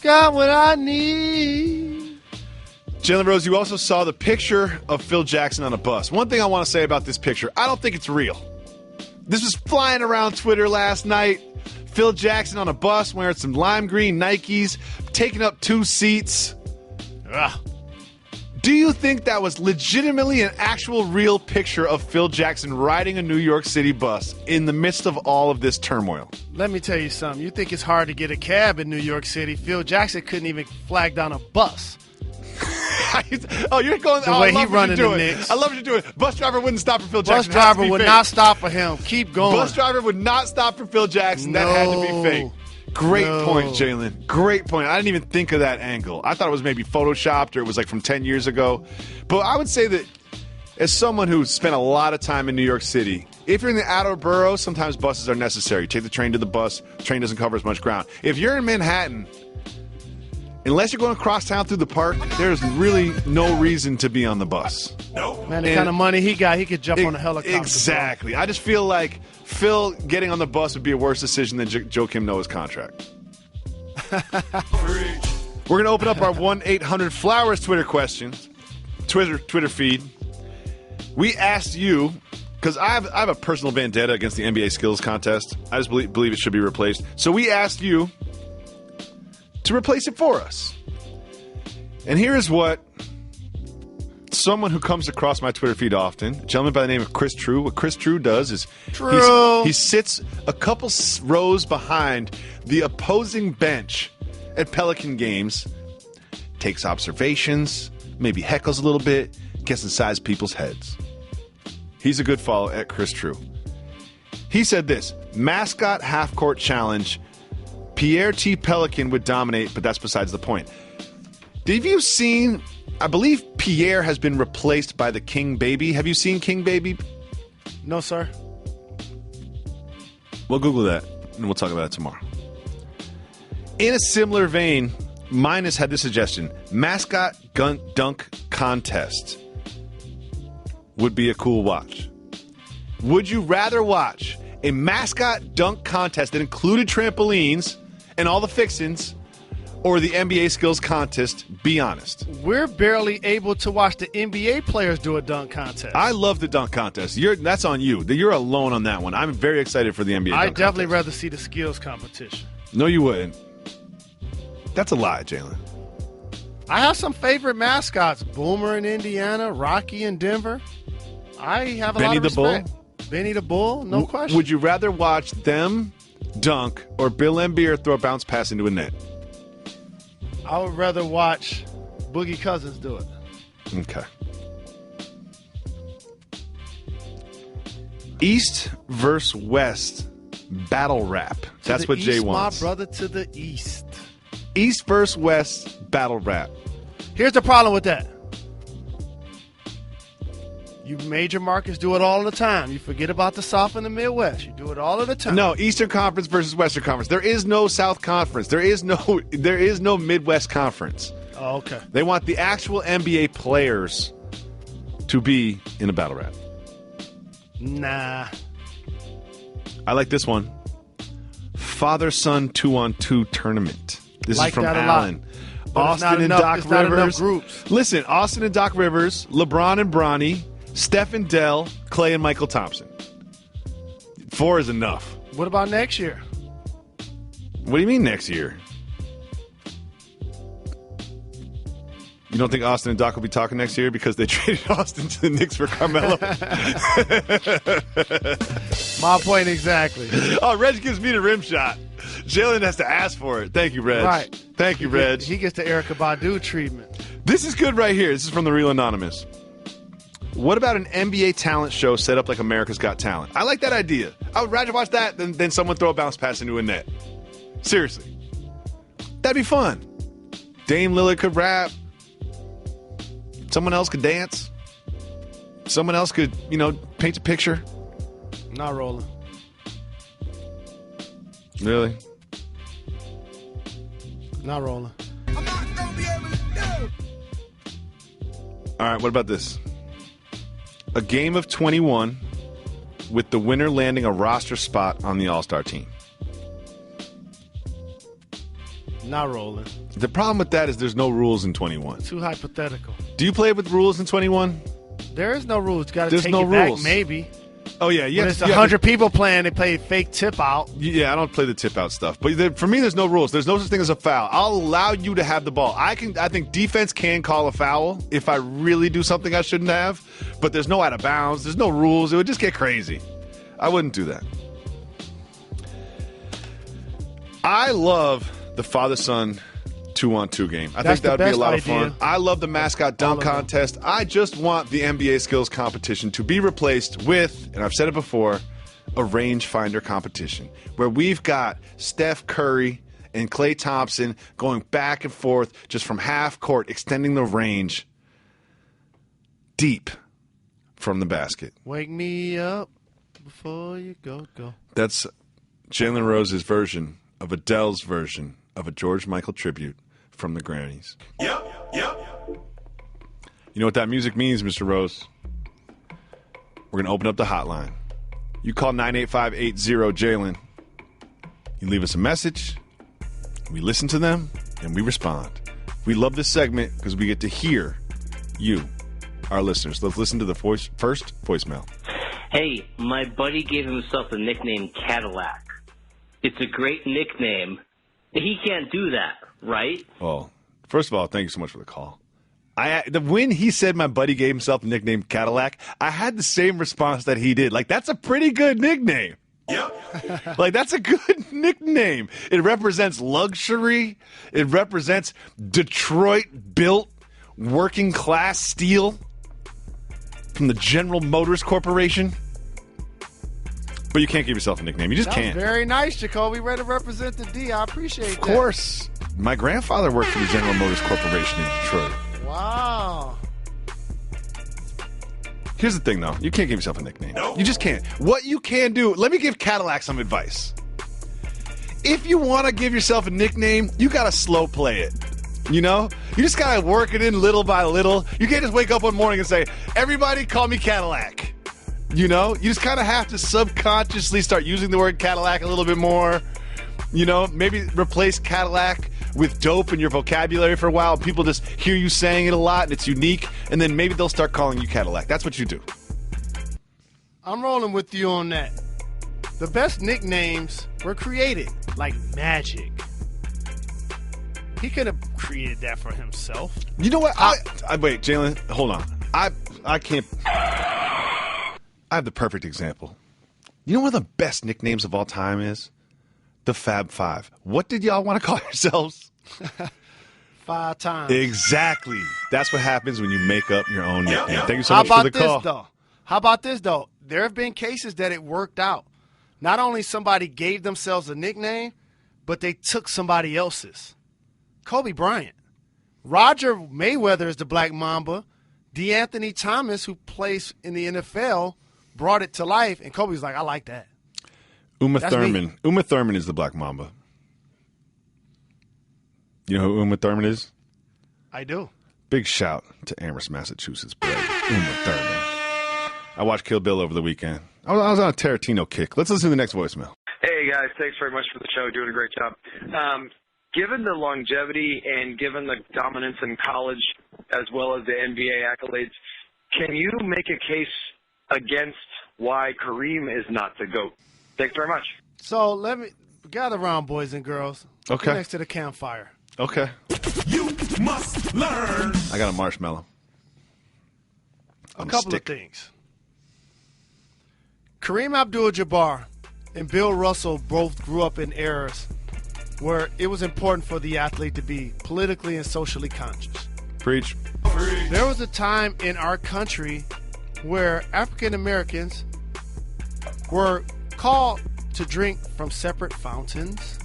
Got what I need. Jalen Rose, you also saw the picture of Phil Jackson on a bus. One thing I want to say about this picture, I don't think it's real. This was flying around Twitter last night. Phil Jackson on a bus wearing some lime green Nikes, taking up 2 seats. Ugh. Do you think that was legitimately an actual real picture of Phil Jackson riding a New York City bus in the midst of all of this turmoil? Let me tell you something. You think it's hard to get a cab in New York City? Phil Jackson couldn't even flag down a bus. Oh, you're going the way he running the Knicks. I love what you're doing. Bus driver wouldn't stop for Phil Jackson. Bus driver would not stop for him. Keep going. Bus driver would not stop for Phil Jackson. That had to be fake. Great point, Jalen. Great point. I didn't even think of that angle. I thought it was maybe photoshopped or it was like from 10 years ago. But I would say that as someone who spent a lot of time in New York City, if you're in the outer boroughs, sometimes buses are necessary. Take the train to the bus. Train doesn't cover as much ground. If you're in Manhattan, unless you're going across town through the park, there's really no reason to be on the bus. No. Man, the kind of money he got, he could jump on a helicopter. Exactly. I just feel like Phil getting on the bus would be a worse decision than Joakim Noah's contract. We're going to open up our 1-800-Flowers Twitter questions, Twitter feed. We asked you, because I have a personal vendetta against the NBA skills contest. I just believe it should be replaced. So we asked you to replace it for us. And here is what someone who comes across my Twitter feed often, a gentleman by the name of Chris True. What Chris True does is he sits a couple rows behind the opposing bench at Pelican games, takes observations, maybe heckles a little bit, gets inside people's heads. He's a good follow at Chris True. He said this, mascot half-court challenge, Pierre T. Pelican would dominate, but that's besides the point. Have you seen, I believe Pierre has been replaced by the King Baby. Have you seen King Baby? No, sir. We'll Google that, and we'll talk about it tomorrow. In a similar vein, Minus had this suggestion. Mascot dunk contest would be a cool watch. Would you rather watch a mascot dunk contest that included trampolines and all the fixins, or the NBA skills contest? Be honest. We're barely able to watch the NBA players do a dunk contest. I love the dunk contest. That's on you. You're alone on that one. I'm very excited for the NBA I'd dunk definitely contest. rather see the skills competition. No, you wouldn't. That's a lie, Jalen. I have some favorite mascots. Boomer in Indiana, Rocky in Denver. I have a lot of respect. Benny the Bull, no question. Would you rather watch them dunk or Bill Laimbeer throw a bounce pass into a net? I would rather watch Boogie Cousins do it. Okay. East versus West battle rap. That's what Jay wants. My brother to the east. East versus West battle rap. Here's the problem with that. You major markets do it all the time. You forget about the South and the Midwest. You do it all of the time. No, Eastern Conference versus Western Conference. There is no South Conference. There is no Midwest Conference. Oh, okay. They want the actual NBA players to be in a battle rap. Nah. I like this one. Father-son 2-on-2 tournament. This like is from that Allen. Austin and Doc Rivers. Listen, Austin and Doc Rivers, LeBron and Bronny, Steph and Dell, Clay and Michael Thompson. 4 is enough. What about next year? What do you mean next year? You don't think Austin and Doc will be talking next year because they traded Austin to the Knicks for Carmelo? My point exactly. Oh, Reg gives me the rim shot. Jalen has to ask for it. Thank you, Reg. Right. Thank you, Reg. He gets the Erykah Badu treatment. This is good right here. This is from The Real Anonymous. What about an NBA talent show set up like America's Got Talent? I like that idea. I would rather watch that than someone throw a bounce pass into a net. Seriously. That'd be fun. Dame Lillard could rap. Someone else could dance. Someone else could, paint a picture. Not rolling. Really? Not rolling. I'm not gonna be able to do. All right, what about this? A game of 21 with the winner landing a roster spot on the All-Star team. Not rolling. The problem with that is there's no rules in 21. Too hypothetical. Do you play with rules in 21? There is no rules. Got to There's take no it rules. back, maybe. Oh, yeah. When it's 100 people playing, they play fake tip out. Yeah, I don't play the tip out stuff. But for me, there's no rules. There's no such thing as a foul. I'll allow you to have the ball. I think defense can call a foul if I really do something I shouldn't have. But there's no out of bounds. There's no rules. It would just get crazy. I wouldn't do that. I love the father-son 2-on-2 game. I think that would be a lot of fun. I love the mascot dunk contest. I just want the NBA skills competition to be replaced with, and I've said it before, a rangefinder competition where we've got Steph Curry and Klay Thompson going back and forth just from half court, extending the range deep from the basket. Wake me up before you go. That's Jalen Rose's version of Adele's version of a George Michael tribute from the Grammys. Yep. You know what that music means, Mr. Rose? We're going to open up the hotline. You call 98580-JALEN. You leave us a message. We listen to them, and we respond. We love this segment because we get to hear you, our listeners. Let's listen to the first voicemail. Hey, my buddy gave himself the nickname Cadillac. It's a great nickname. He can't do that, right? Well, first of all, thank you so much for the call. When he said my buddy gave himself the nickname Cadillac, I had the same response that he did. Like, that's a pretty good nickname. Yep. Like, that's a good nickname. It represents luxury. It represents Detroit-built working-class steel from the General Motors Corporation. But you can't give yourself a nickname. You just can't. Very nice, Jacoby. Way to represent the D. I appreciate that. Of course. My grandfather worked for the General Motors Corporation in Detroit. Wow. Here's the thing, though. You can't give yourself a nickname. Nope. You just can't. What you can do, let me give Cadillac some advice. If you want to give yourself a nickname, you got to slow play it. You know? You just got to work it in little by little. You can't just wake up one morning and say, everybody call me Cadillac. You know? You just kind of have to subconsciously start using the word Cadillac a little bit more. You know? Maybe replace Cadillac with dope in your vocabulary for a while. People just hear you saying it a lot and it's unique, and then maybe they'll start calling you Cadillac. That's what you do. I'm rolling with you on that. The best nicknames were created, like Magic. He could have created that for himself. You know what? Wait, Jalen, hold on. I can't. I have the perfect example. You know what the best nicknames of all time is? The Fab Five. What did y'all want to call yourselves? 5 times. Exactly. That's what happens when you make up your own nickname. Thank you so much for the call. How about this, though? There have been cases that it worked out. Not only somebody gave themselves a nickname, but they took somebody else's. Kobe Bryant. Roger Mayweather is the Black Mamba. DeAnthony Thomas, who plays in the NFL, brought it to life, and Kobe's like, I like that. Uma Thurman is the Black Mamba. You know who Uma Thurman is? I do. Big shout to Amherst, Massachusetts, bro. Uma Thurman. I watched Kill Bill over the weekend. I was on a Tarantino kick. Let's listen to the next voicemail. Hey, guys. Thanks very much for the show. Doing a great job. Given the longevity and given the dominance in college as well as the NBA accolades, can you make a case against why Kareem is not the GOAT? Thanks very much. So let me gather around, boys and girls. Okay. Get next to the campfire. Okay. You must learn. I got a marshmallow. A couple of things. Kareem Abdul-Jabbar and Bill Russell both grew up in eras where it was important for the athlete to be politically and socially conscious. Preach. There was a time in our country where African Americans were called to drink from separate fountains,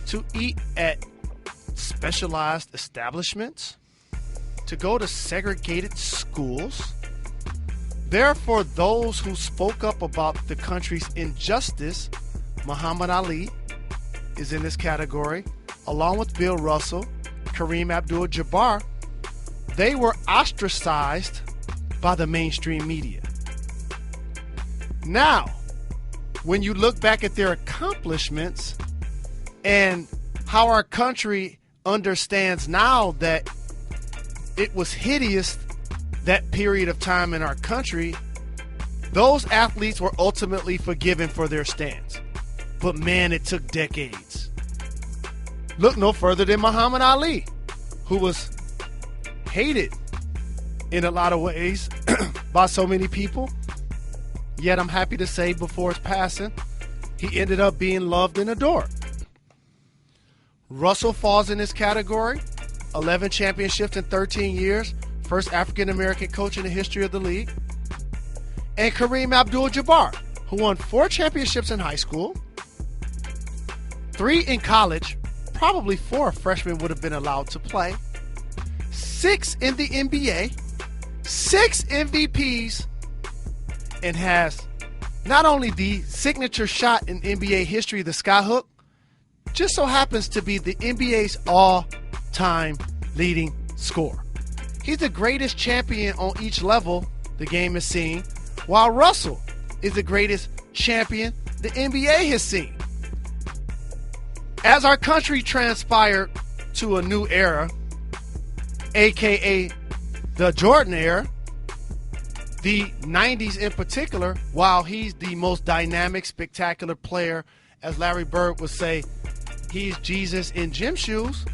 to eat at specialized establishments, to go to segregated schools. Therefore, those who spoke up about the country's injustice, Muhammad Ali is in this category, along with Bill Russell, Kareem Abdul-Jabbar, they were ostracized by the mainstream media. Now, when you look back at their accomplishments and how our country understands now that it was hideous that period of time in our country, those athletes were ultimately forgiven for their stance. But man, it took decades. Look no further than Muhammad Ali, who was hated in a lot of ways by so many people. Yet I'm happy to say before his passing, he ended up being loved and adored. Russell falls in this category. 11 championships in 13 years. First African-American coach in the history of the league. And Kareem Abdul-Jabbar, who won 4 championships in high school, 3 in college, probably 4 freshmen would have been allowed to play, 6 in the NBA, 6 MVPs, and has not only the signature shot in NBA history, the skyhook, just so happens to be the NBA's all-time leading scorer. He's the greatest champion on each level the game has seen, while Russell is the greatest champion the NBA has seen. As our country transpired to a new era, a.k.a. the Jordan era, the 90s in particular, while he's the most dynamic, spectacular player, as Larry Bird would say, he's Jesus in gym shoes.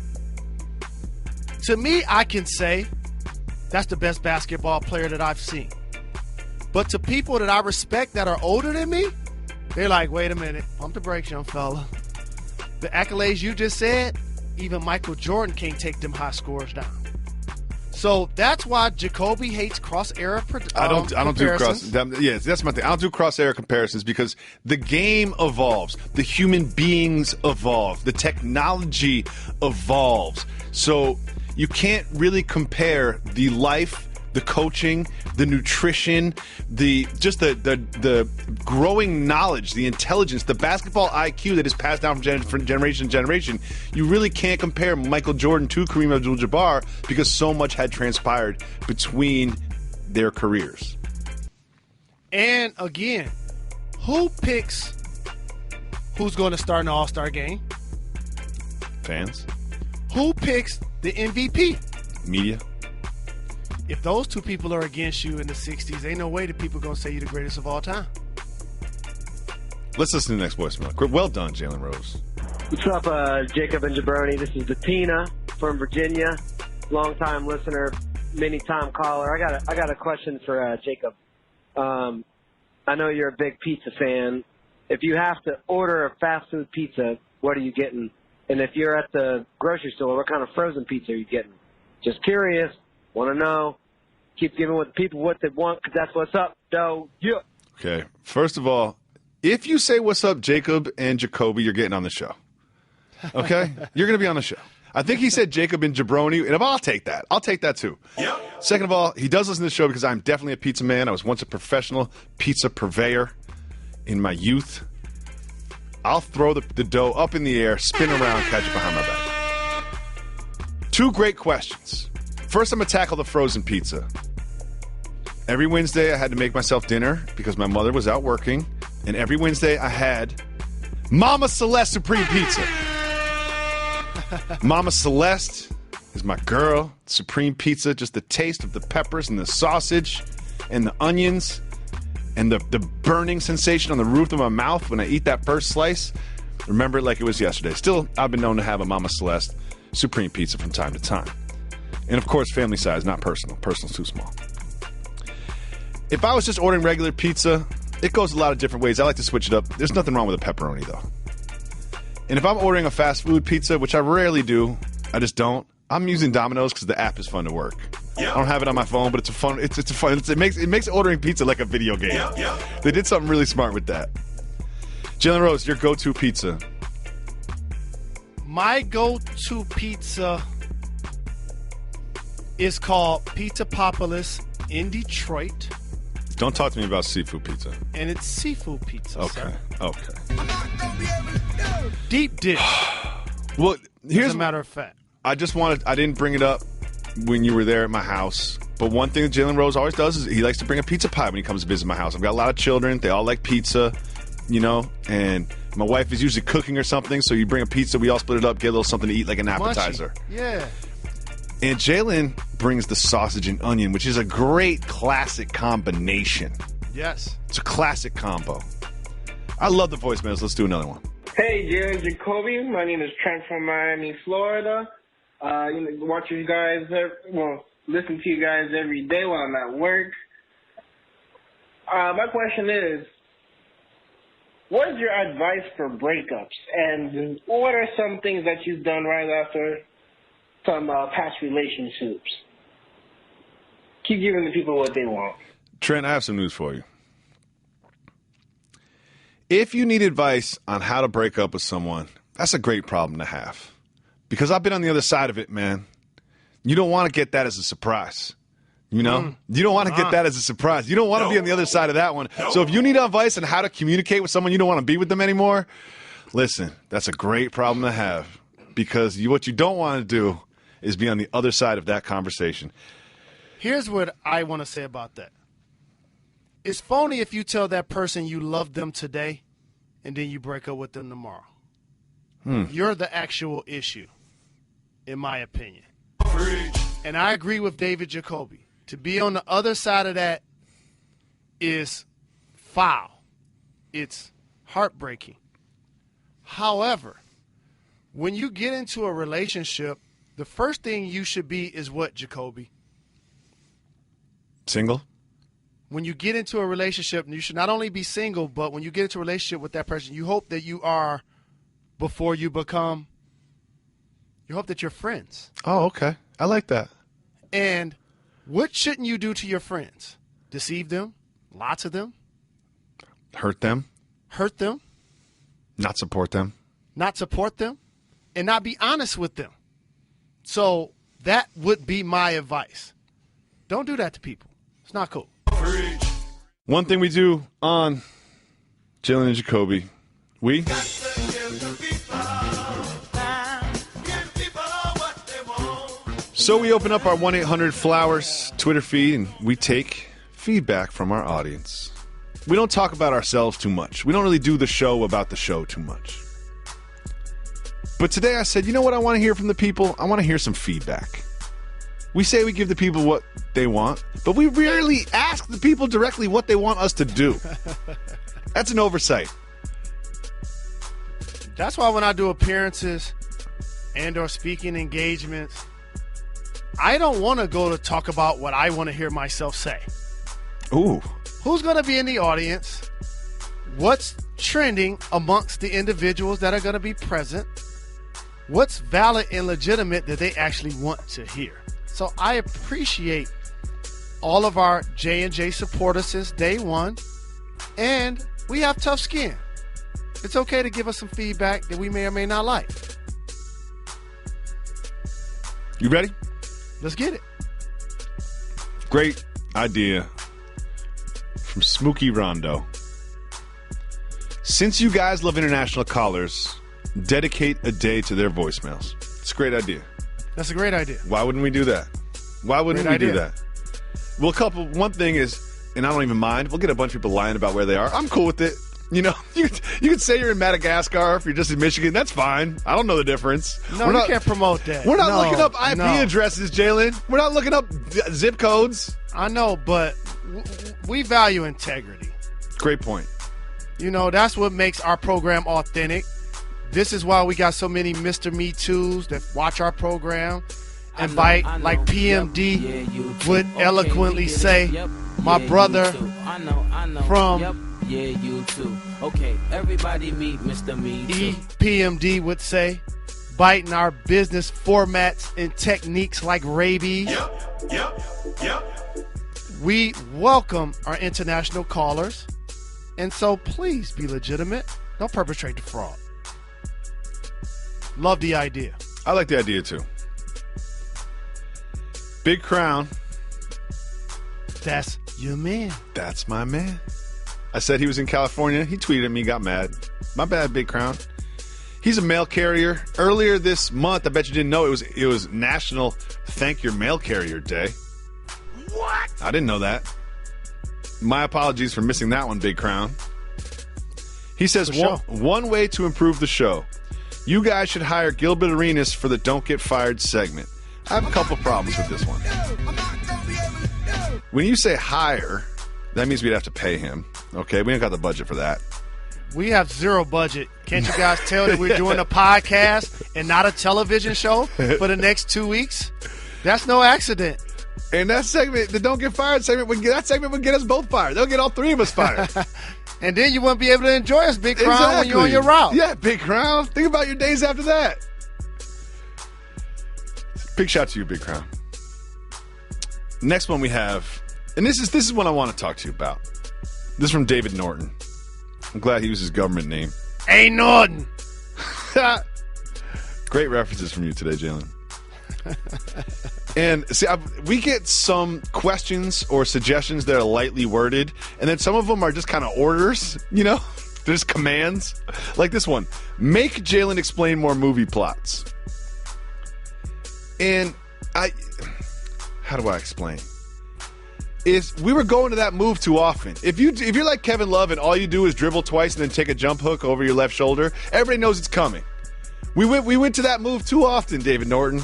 To me, I can say that's the best basketball player that I've seen. But to people that I respect that are older than me, they're like, wait a minute, pump the brakes, young fella. The accolades you just said, even Michael Jordan can't take them high scores down. So that's why Jacoby hates cross-era I don't do cross. Yes, that's my thing. I don't do cross-era comparisons because the game evolves, the human beings evolve, the technology evolves. So you can't really compare the life, the coaching, the nutrition, the growing knowledge, the intelligence, the basketball IQ that is passed down from generation to generation. You really can't compare Michael Jordan to Kareem Abdul-Jabbar because so much had transpired between their careers. And again, who picks who's going to start an All-Star game? Fans. Who picks the MVP? Media. If those two people are against you in the 60s, ain't no way that people are going to say you're the greatest of all time. Let's listen to the next voicemail. Well done, Jalen Rose. What's up, Jacob and Jabroni? This is Bettina from Virginia. Long-time listener, many-time caller. I got a question for Jacob. I know you're a big pizza fan. If you have to order a fast food pizza, what are you getting? And if you're at the grocery store, what kind of frozen pizza are you getting? Just curious. Want to know. Keep giving what people what they want because that's what's up, though. Yeah. Okay. First of all, if you say what's up, Jacob and Jacoby, you're getting on the show. Okay? You're going to be on the show. I think he said Jacob and Jabroni, and I'll take that. I'll take that too. Yep. Second of all, he does listen to the show because I'm definitely a pizza man. I was once a professional pizza purveyor in my youth. I'll throw the dough up in the air, spin around, catch it behind my back. Two great questions. First, I'm going to tackle the frozen pizza. Every Wednesday, I had to make myself dinner because my mother was out working. And every Wednesday, I had Mama Celeste Supreme Pizza. Mama Celeste is my girl. Supreme Pizza, just the taste of the peppers and the sausage and the onions and the burning sensation on the roof of my mouth when I eat that first slice. Remember it like it was yesterday. Still, I've been known to have a Mama Celeste Supreme Pizza from time to time. And, of course, family size, not personal. Personal's too small. If I was just ordering regular pizza, it goes a lot of different ways. I like to switch it up. There's nothing wrong with a pepperoni, though. And if I'm ordering a fast food pizza, which I rarely do, I just don't, I'm using Domino's because the app is fun to work. Yep. I don't have it on my phone, but it's a fun. It makes ordering pizza like a video game. Yep. They did something really smart with that. Jalen Rose, your go-to pizza. My go-to pizza is called Pizza Populis in Detroit. Don't talk to me about seafood pizza. And it's seafood pizza, Okay. sir. Okay. Deep dish. Well, here's as a matter of fact. I didn't bring it up when you were there at my house. But one thing that Jalen Rose always does is he likes to bring a pizza pie when he comes to visit my house. I've got a lot of children. They all like pizza, and my wife is usually cooking or something. So you bring a pizza, we all split it up, get a little something to eat like an appetizer. Munchy. Yeah. And Jalen brings the sausage and onion, which is a great classic combination. Yes. It's a classic combo. I love the voicemails. Let's do another one. Hey, Jalen and Jacoby. My name is Trent from Miami, Florida. Watch you guys, listen to you guys every day while I'm at work. My question is, what is your advice for breakups? And what are some things that you've done right after some past relationships? Keep giving the people what they want. Trent, I have some news for you. If you need advice on how to break up with someone, that's a great problem to have. Because I've been on the other side of it, man. You don't want to get that as a surprise. You know? You don't want to get that as a surprise. You don't want to be on the other side of that one. So if you need advice on how to communicate with someone you don't want to be with them anymore, listen, that's a great problem to have. Because what you don't want to do is be on the other side of that conversation. Here's what I want to say about that. It's phony if you tell that person you love them today and then you break up with them tomorrow. You're the actual issue, in my opinion. And I agree with David Jacoby. To be on the other side of that is foul. It's heartbreaking. However, when you get into a relationship The first thing you should be is what, Jacoby? Single? When you get into a relationship, you should not only be single, but when you get into a relationship with that person, you hope that you are, before you become, you hope that you're friends. Oh, okay. I like that. And what shouldn't you do to your friends? Deceive them? Lots of them? Hurt them? Hurt them? Not support them? Not support them? And not be honest with them. So that would be my advice. Don't do that to people. It's not cool. One thing we do on Jalen and Jacoby, we open up our 1-800-FLOWERS Twitter feed and we take feedback from our audience. We don't talk about ourselves too much. We don't really do the show about the show too much. But today I said, you know what I want to hear from the people? I want to hear some feedback. We say we give the people what they want, but we rarely ask the people directly what they want us to do. That's an oversight. That's why when I do appearances and or speaking engagements, I don't want to go to talk about what I want to hear myself say. Ooh. Who's going to be in the audience? What's trending amongst the individuals that are going to be present? What's valid and legitimate that they actually want to hear? So I appreciate all of our J&J supporters since day one, and we have tough skin. It's okay to give us some feedback that we may or may not like. You ready? Let's get it. Great idea from Smokey Rondo. Since you guys love international callers, dedicate a day to their voicemails. It's a great idea. That's a great idea. Why wouldn't we do that? Why wouldn't we do that? Well, one thing is, and I don't even mind, we'll get a bunch of people lying about where they are. I'm cool with it. You know, you could say you're in Madagascar if you're just in Michigan. That's fine. I don't know the difference. No, you can't promote that. We're not looking up IP addresses, Jalen. We're not looking up zip codes. I know, but we value integrity. Great point. You know, that's what makes our program authentic. This is why we got so many Mr. Me Too's that watch our program and like PMD would eloquently say, my brother from yeah, you too. Okay, everybody meet Mr. Me Too. PMD would say, biting our business formats and techniques like rabies. Yep. We welcome our international callers, and so please be legitimate. Don't perpetrate the fraud. Love the idea. I like the idea too. Big Crown. That's your man. That's my man. I said he was in California. He tweeted at me, got mad. My bad, Big Crown. He's a mail carrier. Earlier this month, I bet you didn't know, it was National Thank Your Mail Carrier Day. What? I didn't know that. My apologies for missing that one, Big Crown. He says, one way to improve the show. You guys should hire Gilbert Arenas for the Don't Get Fired segment. I have a couple problems with this one. When you say hire, that means we'd have to pay him. Okay, we ain't got the budget for that. We have zero budget. Can't you guys tell that we're doing a podcast and not a television show for the next 2 weeks? That's no accident. And that segment, the Don't Get Fired segment, would get us both fired. They'll get all three of us fired. And then you wouldn't be able to enjoy us, Big Crown, when you're on your route. Yeah, Big Crown. Think about your days after that. Big shout to you, Big Crown. Next one we have, and this is what I want to talk to you about. This is from David Norton. I'm glad he used his government name. Hey, Norton. Great references from you today, Jalen. And see, we get some questions or suggestions that are lightly worded, and then some of them are just kind of orders, you know? They're just commands. Like this one. Make Jalen explain more movie plots. And how do I explain? We were going to that move too often. If you're like Kevin Love and all you do is dribble twice and then take a jump hook over your left shoulder, everybody knows it's coming. We went to that move too often, David Norton.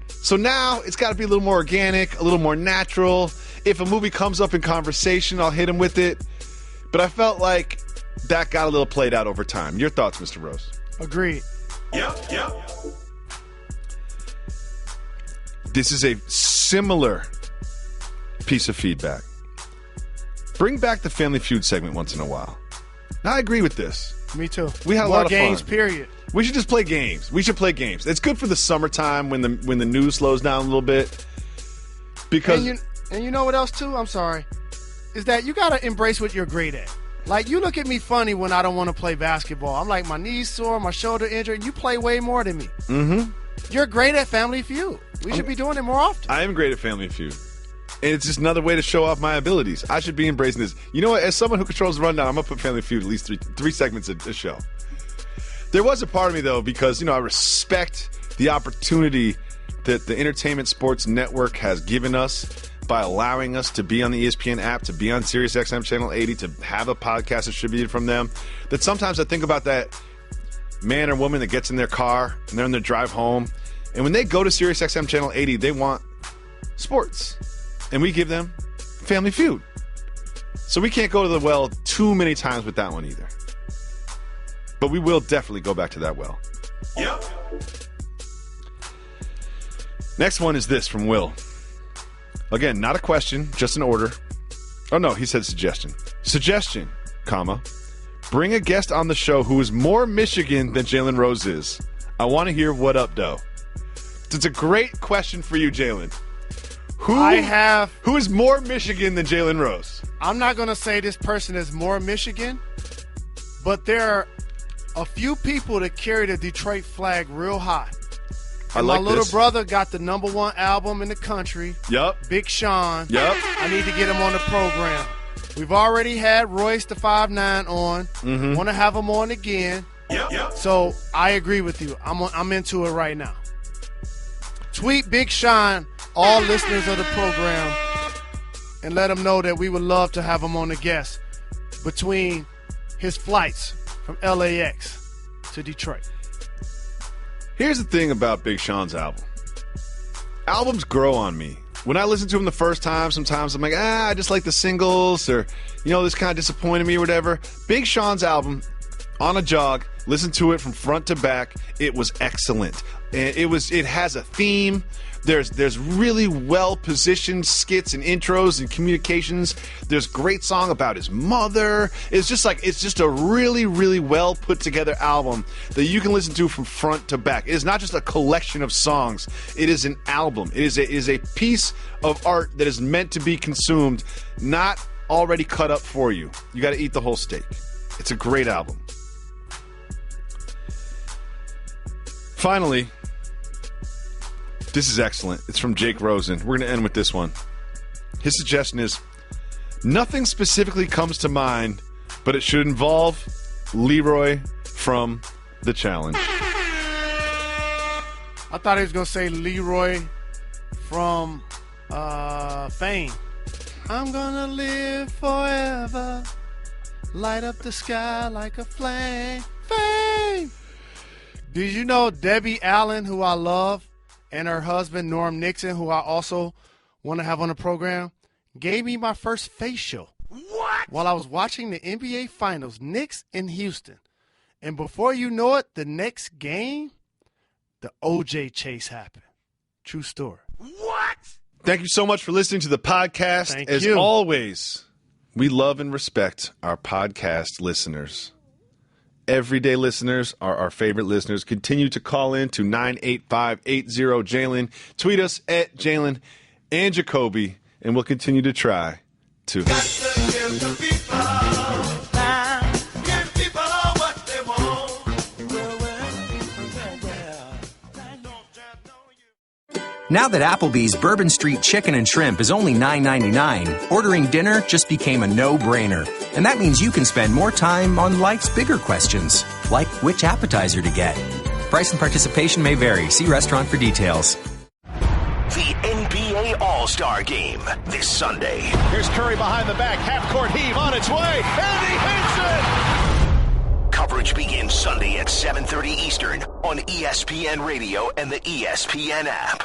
So now it's got to be a little more organic, a little more natural. If a movie comes up in conversation, I'll hit him with it. But I felt like that got a little played out over time. Your thoughts, Mr. Rose? Agreed. Yep. This is a similar piece of feedback. Bring back the Family Feud segment once in a while. Now, I agree with this. Me too. We had a lot of games, fun. period. We should just play games. We should play games. It's good for the summertime when the news slows down a little bit. Because and you know what else too? I'm sorry. Is that you gotta embrace what you're great at. Like, you look at me funny when I don't want to play basketball. I'm like, my knees sore, my shoulder injured, and you play way more than me. Mm-hmm. You're great at Family Feud. We should be doing it more often. I am great at Family Feud. And it's just another way to show off my abilities. I should be embracing this. You know what? As someone who controls the rundown, I'm going to put Family Feud at least three segments a show. There was a part of me, though, because, I respect the opportunity that the Entertainment Sports Network has given us by allowing us to be on the ESPN app, to be on SiriusXM Channel 80, to have a podcast distributed from them. That sometimes I think about that man or woman that gets in their car and they're on their drive home. And when they go to SiriusXM Channel 80, they want sports. And we give them Family Feud. So we can't go to the well too many times with that one either. But we will definitely go back to that well. Yep. Next one is this from Will. Again, not a question, just an order. Oh, no, he said suggestion. Suggestion, comma, bring a guest on the show who is more Michigan than Jalen Rose is. I want to hear what up, though. It's a great question for you, Jalen. Who is more Michigan than Jalen Rose? I'm not going to say this person is more Michigan, but there are a few people that carry the Detroit flag real high. And my little brother got the #1 album in the country. Yep. Big Sean. Yep. I need to get him on the program. We've already had Royce the 5'9" on. Mm-hmm. Want to have him on again. Yep. So I agree with you. I'm into it right now. Tweet Big Sean, all listeners of the program, and let him know that we would love to have him on the guest between his flights from LAX to Detroit. Here's the thing about Big Sean's album. Albums grow on me. When I listen to them the first time, sometimes I'm like, I just like the singles, or, this kind of disappointed me or whatever. Big Sean's album, on a jog, listen to it from front to back. It was excellent. And it has a theme. There's really well-positioned skits and intros and communications. There's a great song about his mother. It's just a really, really well-put-together album that you can listen to from front to back. It is not just a collection of songs. It is an album. It is a piece of art that is meant to be consumed, not already cut up for you. You got to eat the whole steak. It's a great album. Finally, this is excellent. It's from Jake Rosen. We're going to end with this one. His suggestion is, nothing specifically comes to mind, but it should involve Leroy from The Challenge. I thought he was going to say Leroy from Fame. I'm going to live forever, light up the sky like a flame. Fame! Did you know Debbie Allen, who I love, and her husband, Norm Nixon, who I also want to have on the program, gave me my first facial. What? While I was watching the NBA Finals, Knicks in Houston. And before you know it, the next game, the OJ chase happened. True story. What? Thank you so much for listening to the podcast. Thank As you. always, we love and respect our podcast listeners. Everyday listeners are our favorite listeners. Continue to call in to 98580-JALEN. Tweet us at Jalen and Jacoby, and we'll continue to try to. Now that Applebee's Bourbon Street Chicken and Shrimp is only $9.99, ordering dinner just became a no-brainer. And that means you can spend more time on life's bigger questions, like which appetizer to get. Price and participation may vary. See restaurant for details. The NBA All-Star Game this Sunday. Here's Curry behind the back, half-court heave on its way, and he hits it! Coverage begins Sunday at 7:30 Eastern on ESPN Radio and the ESPN app.